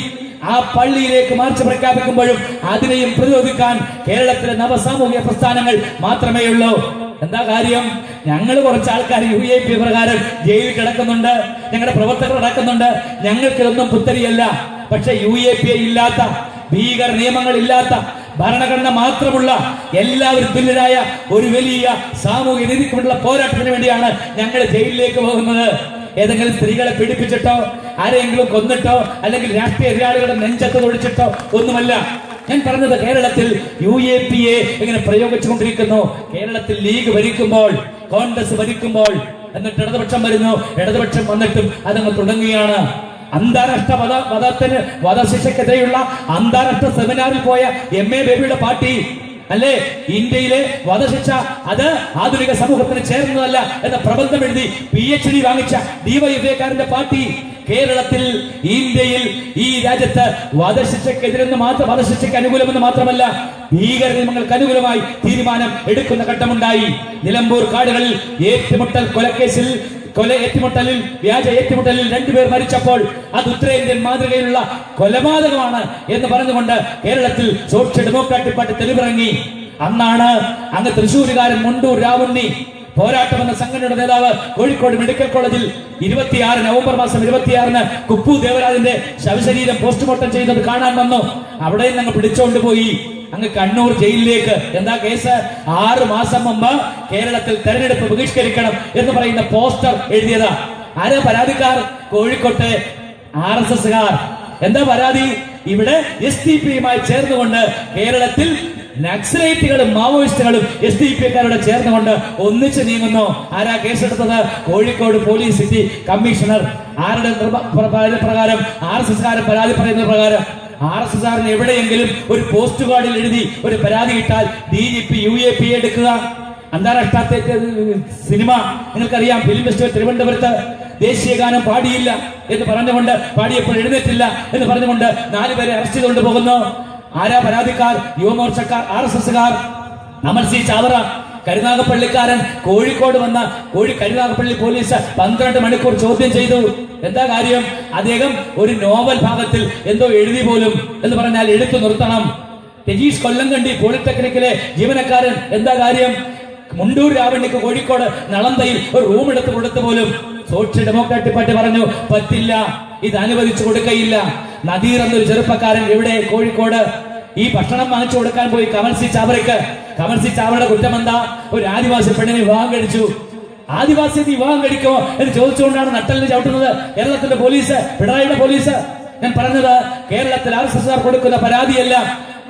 ആ പള്ളിയിലേക്ക് മാർച്ച് പ്രഖ്യാപിക്കുമ്പോഴും അതിനെയും പ്രതിരോധിക്കാൻ കേരളത്തിലെ നവസാമൂഹിക പ്രസ്ഥാനങ്ങൾ മാത്രമേ ഉള്ളൂ. എന്താ കാര്യം? ഞങ്ങൾ കുറച്ച് ആൾക്കാർ UAP പ്രകാരം ജയിലിൽ കിടക്കുന്നുണ്ട്, ഞങ്ങളുടെ പ്രവർത്തകർ നടക്കുന്നുണ്ട്. ഞങ്ങൾക്ക് ഇതൊന്നും പുത്തരിയല്ല. പക്ഷെ UAP ഇല്ലാത്ത, ഭീകര നിയമങ്ങൾ ഇല്ലാത്ത, ഭരണഘടന മാത്രമുള്ള എല്ലാവരും തുല്യരായ ഒരു വലിയ സാമൂഹിക നീതിക്കുള്ള പോരാട്ടത്തിന് വേണ്ടിയാണ് ഞങ്ങൾ ജയിലിലേക്ക് പോകുന്നത്. ഏതെങ്കിലും സ്ത്രീകളെ പീഡിപ്പിച്ചിട്ടോ ആരെങ്കിലും കൊന്നിട്ടോ അല്ലെങ്കിൽ രാഷ്ട്രീയ എതിരാളികളുടെ നെഞ്ചത്ത് തൊഴിച്ചിട്ടോ ഒന്നുമല്ല. ഞാൻ പറഞ്ഞത് കേരളത്തിൽ UAPA എങ്ങനെ പ്രയോഗിച്ചുകൊണ്ടിരിക്കുന്നു. കേരളത്തിൽ ലീഗ് ഭരിക്കുമ്പോൾ, കോൺഗ്രസ് ഭരിക്കുമ്പോൾ, എന്നിട്ട് ഇടതുപക്ഷം വരുന്നു, ഇടതുപക്ഷം വന്നിട്ടും അതങ്ങ് തുടങ്ങുകയാണ്. അന്താരാഷ്ട്ര വധശിക്ഷക്കെതിരെയുള്ള അന്താരാഷ്ട്ര സെമിനാറിൽ പോയ MA ബേബിയുടെ പാർട്ടി അല്ലേ ഇന്ത്യയിലെ വധശിക്ഷ അത് ആധുനിക സമൂഹത്തിന് ചേർന്നതല്ല എന്ന പ്രബന്ധം എഴുതി PhD വാങ്ങിച്ച DYFAക്കാരന്റെ പാർട്ടി കേരളത്തിൽ, ഇന്ത്യയിൽ, ഈ രാജ്യത്ത് വധശിക്ഷയ്ക്ക് അനുകൂലമെന്ന് മാത്രമല്ല ഭീകര നിയമങ്ങൾക്ക് അനുകൂലമായി തീരുമാനം എടുക്കുന്ന ഘട്ടമുണ്ടായി. നിലമ്പൂർ കാടുകളിൽ വ്യാജ ഏറ്റുമുട്ടലിൽ 2 പേർ മരിച്ചപ്പോൾ അത് ഉത്തരേന്ത്യൻ മാതൃകയിലുള്ള കൊലപാതകമാണ് എന്ന് പറഞ്ഞുകൊണ്ട് കേരളത്തിൽ സോഷ്യൽ ഡെമോക്രാറ്റിക് പാർട്ടി തെളിവിറങ്ങി. അന്നാണ് അങ്ങ് തൃശ്ശൂരുകാരൻ മുണ്ടൂർ രാവുണ്ണി പോരാട്ടം എന്ന സംഘടനയുടെ നേതാവ് കോഴിക്കോട് മെഡിക്കൽ കോളേജിൽ 26 നവംബർ മാസം 26 കുപ്പു ദേവരാജിന്റെ ശവശരീരം പോസ്റ്റ്മോർട്ടം ചെയ്യുന്നത് കാണാൻ വന്നു. അവിടെ നിന്ന് അങ്ങ് പിടിച്ചോണ്ടുപോയി അങ്ങ് കണ്ണൂർ ജയിലിലേക്ക്. എന്താ കേസ്? 6 മാസം മുമ്പ് കേരളത്തിൽ തെരഞ്ഞെടുപ്പ് ബഹിഷ്കരിക്കണം എന്ന് പറയുന്ന പോസ്റ്റർ എഴുതിയതാ. ആരാ പരാതിക്കാർ? കോഴിക്കോട്ടെ RSSകാർ. എന്താ പരാതി? ഇവിടെ SDPയുമായി ചേർന്നുകൊണ്ട് കേരളത്തിൽ നക്സലൈറ്റുകളും മാവോയിസ്റ്റുകളും SDPക്കാരോട് ചേർന്നുകൊണ്ട് ഒന്നിച്ച് നീങ്ങുന്നു. ആരാ കേസെടുത്തത്? Kozhikode police city commissioner. ആരുടെ പ്രകാരം? RSSകാരൻ പരാതി പറയുന്ന പ്രകാരം. RSSകാരന് എവിടെയെങ്കിലും ഒരു പോസ്റ്റ് കാർഡിൽ എഴുതി ഒരു പരാതി ഇട്ടാൽ DGP UAPA എടുക്കുക. അന്താരാഷ്ട്ര സിനിമ നിങ്ങൾക്കറിയാം, ഫിലിം ഫെസ്റ്റിവൽ തിരുവനന്തപുരത്ത് ദേശീയ ഗാനം പാടിയില്ല എന്ന് പറഞ്ഞുകൊണ്ട്, പാടിയപ്പോൾ എഴുന്നേറ്റില്ല എന്ന് പറഞ്ഞുകൊണ്ട് 4 പേരെ അറസ്റ്റ് ചെയ്തുകൊണ്ട് പോകുന്നു. ആരാ പരാതിക്കാർ? യുവമോർച്ചക്കാർ, RSSകാർ. അമൽ സി ചാവറ കരുനാഗപ്പള്ളിക്കാരൻ കോഴിക്കോട് വന്ന കരുനാഗപ്പള്ളി പോലീസ് 12 മണിക്കൂർ ചോദ്യം ചെയ്തു. എന്താ കാര്യം? അദ്ദേഹം ഒരു നോവൽ ഭാഗത്തിൽ എന്തോ എഴുതി പോലും എന്ന് പറഞ്ഞാൽ എടുത്തു നിർത്തണം. രജീഷ് കൊല്ലംകണ്ടി പോളിടെക്നിക്കിലെ ജീവനക്കാരൻ. എന്താ കാര്യം? മുണ്ടൂർ രാവണ്ണിക്ക് കോഴിക്കോട് നളന്തയിൽ ഒരു റൂം എടുത്ത് കൊടുത്തു പോലും. സോഷ്യൽ ഡെമോക്രാറ്റിക് പാർട്ടി പറഞ്ഞു പറ്റില്ല, ഇത് അനുവദിച്ചു കൊടുക്കയില്ല. നദീർ എന്നൊരു ചെറുപ്പക്കാരൻ എവിടെ? കോഴിക്കോട്. ഈ ഭക്ഷണം വാങ്ങിച്ചു കൊടുക്കാൻ പോയി കമൽ സി ചാവറയ്ക്ക്. കമൽ സി ചാവറയുടെ കുറ്റം എന്താ? ഒരു ആദിവാസി പെണ്ണിനെ വിവാഹം കഴിച്ചു. ആദിവാസി വിവാഹം കഴിക്കുമോ എന്ന് ചോദിച്ചുകൊണ്ടാണ് നട്ടലിന് ചവിട്ടുന്നത് കേരളത്തിന്റെ പോലീസ്, പിണറായിയുടെ പോലീസ്. ഞാൻ പറഞ്ഞത് കേരളത്തിൽ RSSകാർ കൊടുക്കുന്ന പരാതിയല്ല,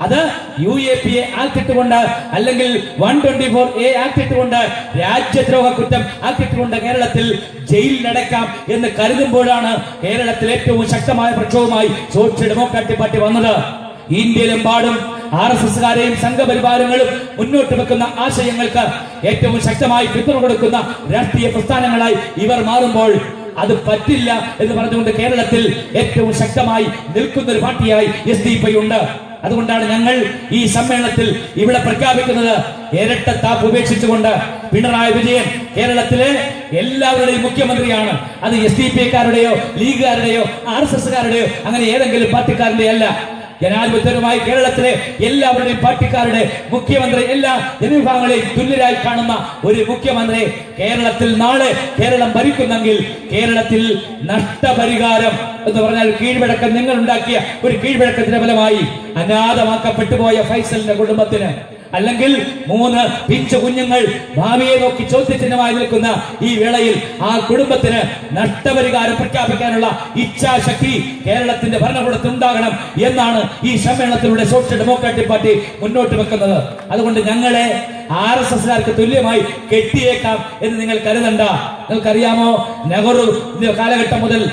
അത് UAPA ആക്ട് ഇട്ടുകൊണ്ട് അല്ലെങ്കിൽ 124A ആക്ട് ഇട്ടുകൊണ്ട് രാജ്യദ്രോഹ കുറ്റം ആക്ട് ഇട്ടുകൊണ്ട് കേരളത്തിൽ ജയിലിലടക്കാം എന്ന് കരുതുമ്പോഴാണ് കേരളത്തിൽ ഏറ്റവും ശക്തമായ പ്രക്ഷോഭമായി സോഷ്യൽ ഡെമോക്രാറ്റിക് പാർട്ടി വന്നത്. ഇന്ത്യയിലെമ്പാടും RSSകാരെയും സംഘപരിവാരങ്ങളും മുന്നോട്ട് വെക്കുന്ന ആശയങ്ങൾക്ക് ഏറ്റവും ശക്തമായി പിന്തുണ കൊടുക്കുന്ന രാഷ്ട്രീയ പ്രസ്ഥാനങ്ങളായി ഇവർ മാറുമ്പോൾ അത് പറ്റില്ല എന്ന് പറഞ്ഞുകൊണ്ട് കേരളത്തിൽ ഏറ്റവും ശക്തമായി നിൽക്കുന്ന ഒരു പാർട്ടിയായി SDP ഉണ്ട്. അതുകൊണ്ടാണ് ഞങ്ങൾ ഈ സമ്മേളനത്തിൽ ഇവിടെ പ്രഖ്യാപിക്കുന്നത്, ഇരട്ടത്താപ്പ് ഉപേക്ഷിച്ചുകൊണ്ട് പിണറായി വിജയൻ കേരളത്തിലെ എല്ലാവരുടെയും മുഖ്യമന്ത്രിയാണ്. അത് SDPക്കാരുടെയോ ലീഗുകാരുടെയോ RSSകാരുടെയോ അങ്ങനെ ഏതെങ്കിലും പാർട്ടിക്കാരുടെ അല്ല. ജനാധിപത്യപരമായി കേരളത്തിലെ എല്ലാവരുടെയും പാർട്ടിക്കാരുടെ മുഖ്യമന്ത്രി, എല്ലാ ജനവിഭാഗങ്ങളെയും തുല്യരായി കാണുന്ന ഒരു മുഖ്യമന്ത്രി കേരളത്തിൽ നാളെ കേരളം ഭരിക്കുന്നെങ്കിൽ കേരളത്തിൽ നഷ്ടപരിഹാരം എന്ന് പറഞ്ഞാൽ കീഴ്വഴക്കം, നിങ്ങൾ ഉണ്ടാക്കിയ ഒരു കീഴ്വഴക്കത്തിന്റെ ഫലമായി അനാഥമാക്കപ്പെട്ടു പോയ ഫൈസലിന്റെ കുടുംബത്തിന്, അല്ലെങ്കിൽ 3 പിഞ്ചു കുഞ്ഞുങ്ങൾ ഭാവിയെ നോക്കി ചോദ്യചിഹ്നമായി നിൽക്കുന്ന ഈ വേളയിൽ ആ കുടുംബത്തിന് നഷ്ടപരിഹാരം പ്രഖ്യാപിക്കാനുള്ള ഇച്ഛാശക്തി കേരളത്തിന്റെ ഭരണകൂടത്തിൽ ഉണ്ടാകണം എന്നാണ് ഈ സമ്മേളനത്തിലൂടെ സോഷ്യൽ ഡെമോക്രാറ്റിക് പാർട്ടി മുന്നോട്ട് വെക്കുന്നത്. അതുകൊണ്ട് ഞങ്ങളെ RSSകാർക്ക് തുല്യമായി കെട്ടിയേക്കാം എന്ന് നിങ്ങൾ കരുതണ്ട. നിങ്ങൾക്കറിയാമോ, നെഹ്റു കാലഘട്ടം മുതൽ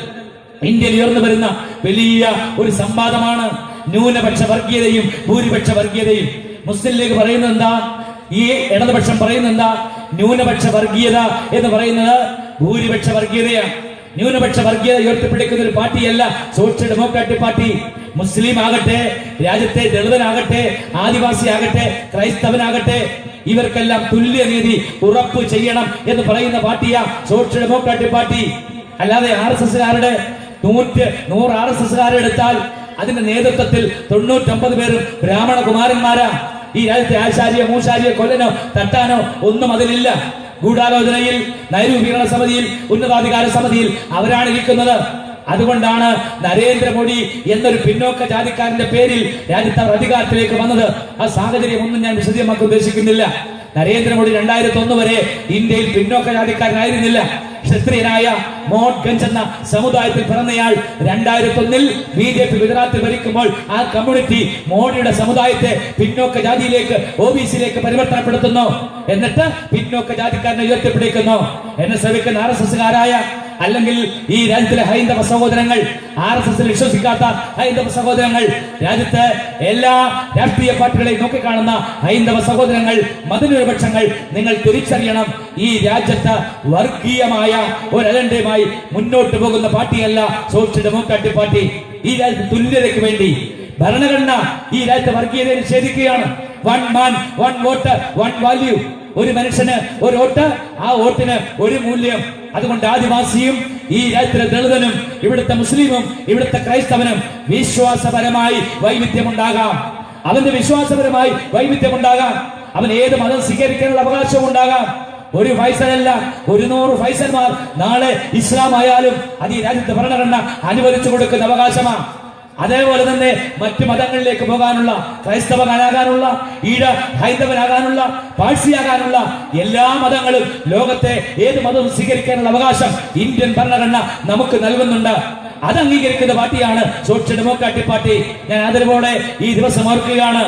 ഇന്ത്യയിൽ ഉയർന്നു വരുന്ന വലിയ ഒരു സംവാദമാണ് ന്യൂനപക്ഷ വർഗീയതയും ഭൂരിപക്ഷ വർഗീയതയും. മുസ്ലിം ലീഗ് പറയുന്നത് എന്താ? ഈ ഇടതുപക്ഷം പറയുന്നത് എന്താ? ന്യൂനപക്ഷ വർഗീയത എന്ന് പറയുന്നത് ഭൂരിപക്ഷ വർഗീയതയാണ്. ന്യൂനപക്ഷ വർഗീയത ഉയർത്തിപ്പിടിക്കുന്ന ഒരു പാർട്ടിയല്ല സോഷ്യൽ ഡെമോക്രാറ്റിക് പാർട്ടി. മുസ്ലിം ആകട്ടെ, രാജ്യത്തെ ദളിതനാകട്ടെ, ആദിവാസി ആകട്ടെ, ക്രൈസ്തവനാകട്ടെ, ഇവർക്കെല്ലാം തുല്യനീതി ഉറപ്പ് ചെയ്യണം എന്ന് പറയുന്ന പാർട്ടിയാ സോഷ്യൽ ഡെമോക്രാറ്റിക് പാർട്ടി. അല്ലാതെ RSSകാരുടെ 100 RSSകാരെ എടുത്താൽ അതിന്റെ നേതൃത്വത്തിൽ 99 പേരും ബ്രാഹ്മണ കുമാരന്മാരാ. ഈ രാജ്യത്തെ ആശാരിയോ മൂശാരിയോ കൊല്ലനോ തട്ടാനോ ഒന്നും അതിലില്ല. ഗൂഢാലോചനയിൽ, നൈരൂപീകരണ സമിതിയിൽ, ഉന്നതാധികാര സമിതിയിൽ അവരാണ് ഇരിക്കുന്നത്. അതുകൊണ്ടാണ് നരേന്ദ്രമോദി എന്നൊരു പിന്നോക്ക ജാതിക്കാരന്റെ പേരിൽ രാജ്യത്ത് അവർ അധികാരത്തിലേക്ക് വന്നത്. ആ സാഹചര്യം ഒന്നും ഞാൻ വിശദീകരിക്കാൻ ഉദ്ദേശിക്കുന്നില്ല. നരേന്ദ്രമോദി 2001 വരെ ഇന്ത്യയിൽ പിന്നോക്ക ജാതിക്കാരനായിരുന്നില്ല. ക്ഷത്രിയനായ മോഡ്ഗഞ്ച് എന്ന സമുദായത്തിൽ പിറന്നയാൾ 2001 BJP ഗുജറാത്തിൽ ഭരിക്കുമ്പോൾ ആ കമ്മ്യൂണിറ്റി മോഡിയുടെ സമുദായത്തെ പിന്നോക്ക ജാതിയിലേക്ക് OBC-യിലേക്ക് പരിവർത്തനപ്പെടുത്തുന്നു. എന്നിട്ട് പിന്നോക്ക ജാതിക്കാരനെ ഉയർത്തിപ്പിടിക്കുന്നു. എന്നെ ശ്രമിക്കുന്ന RSS-കാരായ അല്ലെങ്കിൽ ഈ രാജ്യത്തിലെ ഹൈന്ദവ സഹോദരങ്ങൾ, RSS-ൽ വിശ്വസിക്കാത്ത ഹൈന്ദവ സഹോദരങ്ങൾ, രാജ്യത്ത് എല്ലാ രാഷ്ട്രീയ പാർട്ടികളെയും നോക്കിക്കാണുന്ന ഹൈന്ദവ സഹോദരങ്ങൾ, മതന്യൂനപക്ഷങ്ങൾ, നിങ്ങൾ തിരിച്ചറിയണം, ഈ രാജ്യത്ത് വർഗീയമായ ഒരു അജണ്ടയുമായി മുന്നോട്ട് പോകുന്ന പാർട്ടിയല്ല സോഷ്യൽ ഡെമോക്രാറ്റിക് പാർട്ടി. ഈ രാജ്യത്ത് തുല്യതയ്ക്ക് വേണ്ടി ഭരണഘടന ഈ രാജ്യത്തെ വർഗീയതയെ നിഷേധിക്കുകയാണ്. 1 man 1 vote 1 value. ഒരു മനുഷ്യന് ഒരു വോട്ട്, ആ വോട്ടിന് ഒരു മൂല്യം. അതുകൊണ്ട് ആദിവാസിയും ഈ രാജ്യത്തിലെ ദളിതനും ഇവിടുത്തെ മുസ്ലിമും ഇവിടുത്തെ ക്രൈസ്തവനും വിശ്വാസപരമായി വൈവിധ്യമുണ്ടാകാം. അവന്റെ വിശ്വാസപരമായി വൈവിധ്യമുണ്ടാകാം. അവൻ ഏത് മതം സ്വീകരിക്കാനുള്ള അവകാശവും ഉണ്ടാകാം. ഒരു ഫൈസലല്ല, 100 ഫൈസൽമാർ നാളെ ഇസ്ലാം ആയാലും അത് ഈ രാജ്യത്തെ ഭരണഘടന അനുവദിച്ചു കൊടുക്കുന്ന അവകാശമാണ്. അതേപോലെ തന്നെ മറ്റു മതങ്ങളിലേക്ക് പോകാനുള്ള, ക്രൈസ്തവനാകാനുള്ള, ഈഴ ഹൈന്ദവനാകാനുള്ള, പാഴ്സിയാകാനുള്ള എല്ലാ മതങ്ങളും ലോകത്തെ ഏത് മതവും സ്വീകരിക്കാനുള്ള അവകാശം ഇന്ത്യൻ ഭരണഘടന നമുക്ക് നൽകുന്നുണ്ട്. അത് അംഗീകരിക്കുന്ന പാർട്ടിയാണ് സോഷ്യൽ ഡെമോക്രാറ്റിക് പാർട്ടി. ഞാൻ ആദരവോടെ ഈ ദിവസം ഓർക്കുകയാണ്.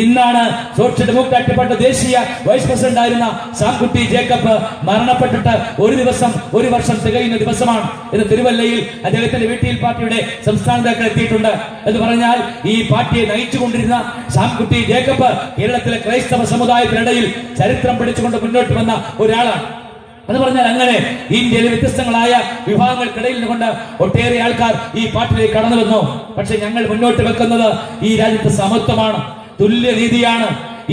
ഇന്നാണ് സോഷ്യൽ ഡെമോക്രാറ്റിക് പാർട്ടി ദേശീയ വൈസ് പ്രസിഡന്റ് ആയിരുന്ന സാംകുട്ടി ജേക്കബ് മരണപ്പെട്ടിട്ട് ഒരു വർഷം തികയുന്ന ദിവസമാണ്. ഇത് തിരുവല്ലയിൽ അദ്ദേഹത്തിന്റെ വീട്ടിൽ പാർട്ടിയുടെ സംസ്ഥാന നേതാക്കൾ എത്തിയിട്ടുണ്ട്. എന്ന് പറഞ്ഞാൽ ഈ പാർട്ടിയെ നയിച്ചുകൊണ്ടിരുന്ന സാംകുട്ടി ജേക്കബ് കേരളത്തിലെ ക്രൈസ്തവ സമുദായത്തിനിടയിൽ ചരിത്രം പിടിച്ചുകൊണ്ട് മുന്നോട്ട് വന്ന ഒരാളാണ്. എന്ന് പറഞ്ഞാൽ അങ്ങനെ ഇന്ത്യയിലെ വ്യത്യസ്തങ്ങളായ വിഭാഗങ്ങൾക്കിടയിൽ നിന്നുകൊണ്ട് ഒട്ടേറെ ആൾക്കാർ ഈ പാർട്ടിയിലേക്ക് കടന്നു വന്നു. പക്ഷെ ഞങ്ങൾ മുന്നോട്ട് വെക്കുന്നത് ഈ രാജ്യത്ത് സമത്വമാണ്, തുല്യനീതിയാണ്.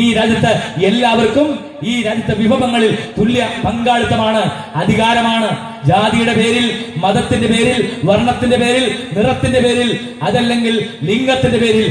ഈ രാജ്യത്ത് എല്ലാവർക്കും ഈ രാജ്യത്തെ വിഭവങ്ങളിൽ തുല്യ പങ്കാളിത്തമാണ്, അധികാരമാണ്. ജാതിയുടെ പേരിൽ, മതത്തിന്റെ പേരിൽ, വർണ്ണത്തിന്റെ പേരിൽ, നിറത്തിന്റെ പേരിൽ, അതല്ലെങ്കിൽ ലിംഗത്തിന്റെ പേരിൽ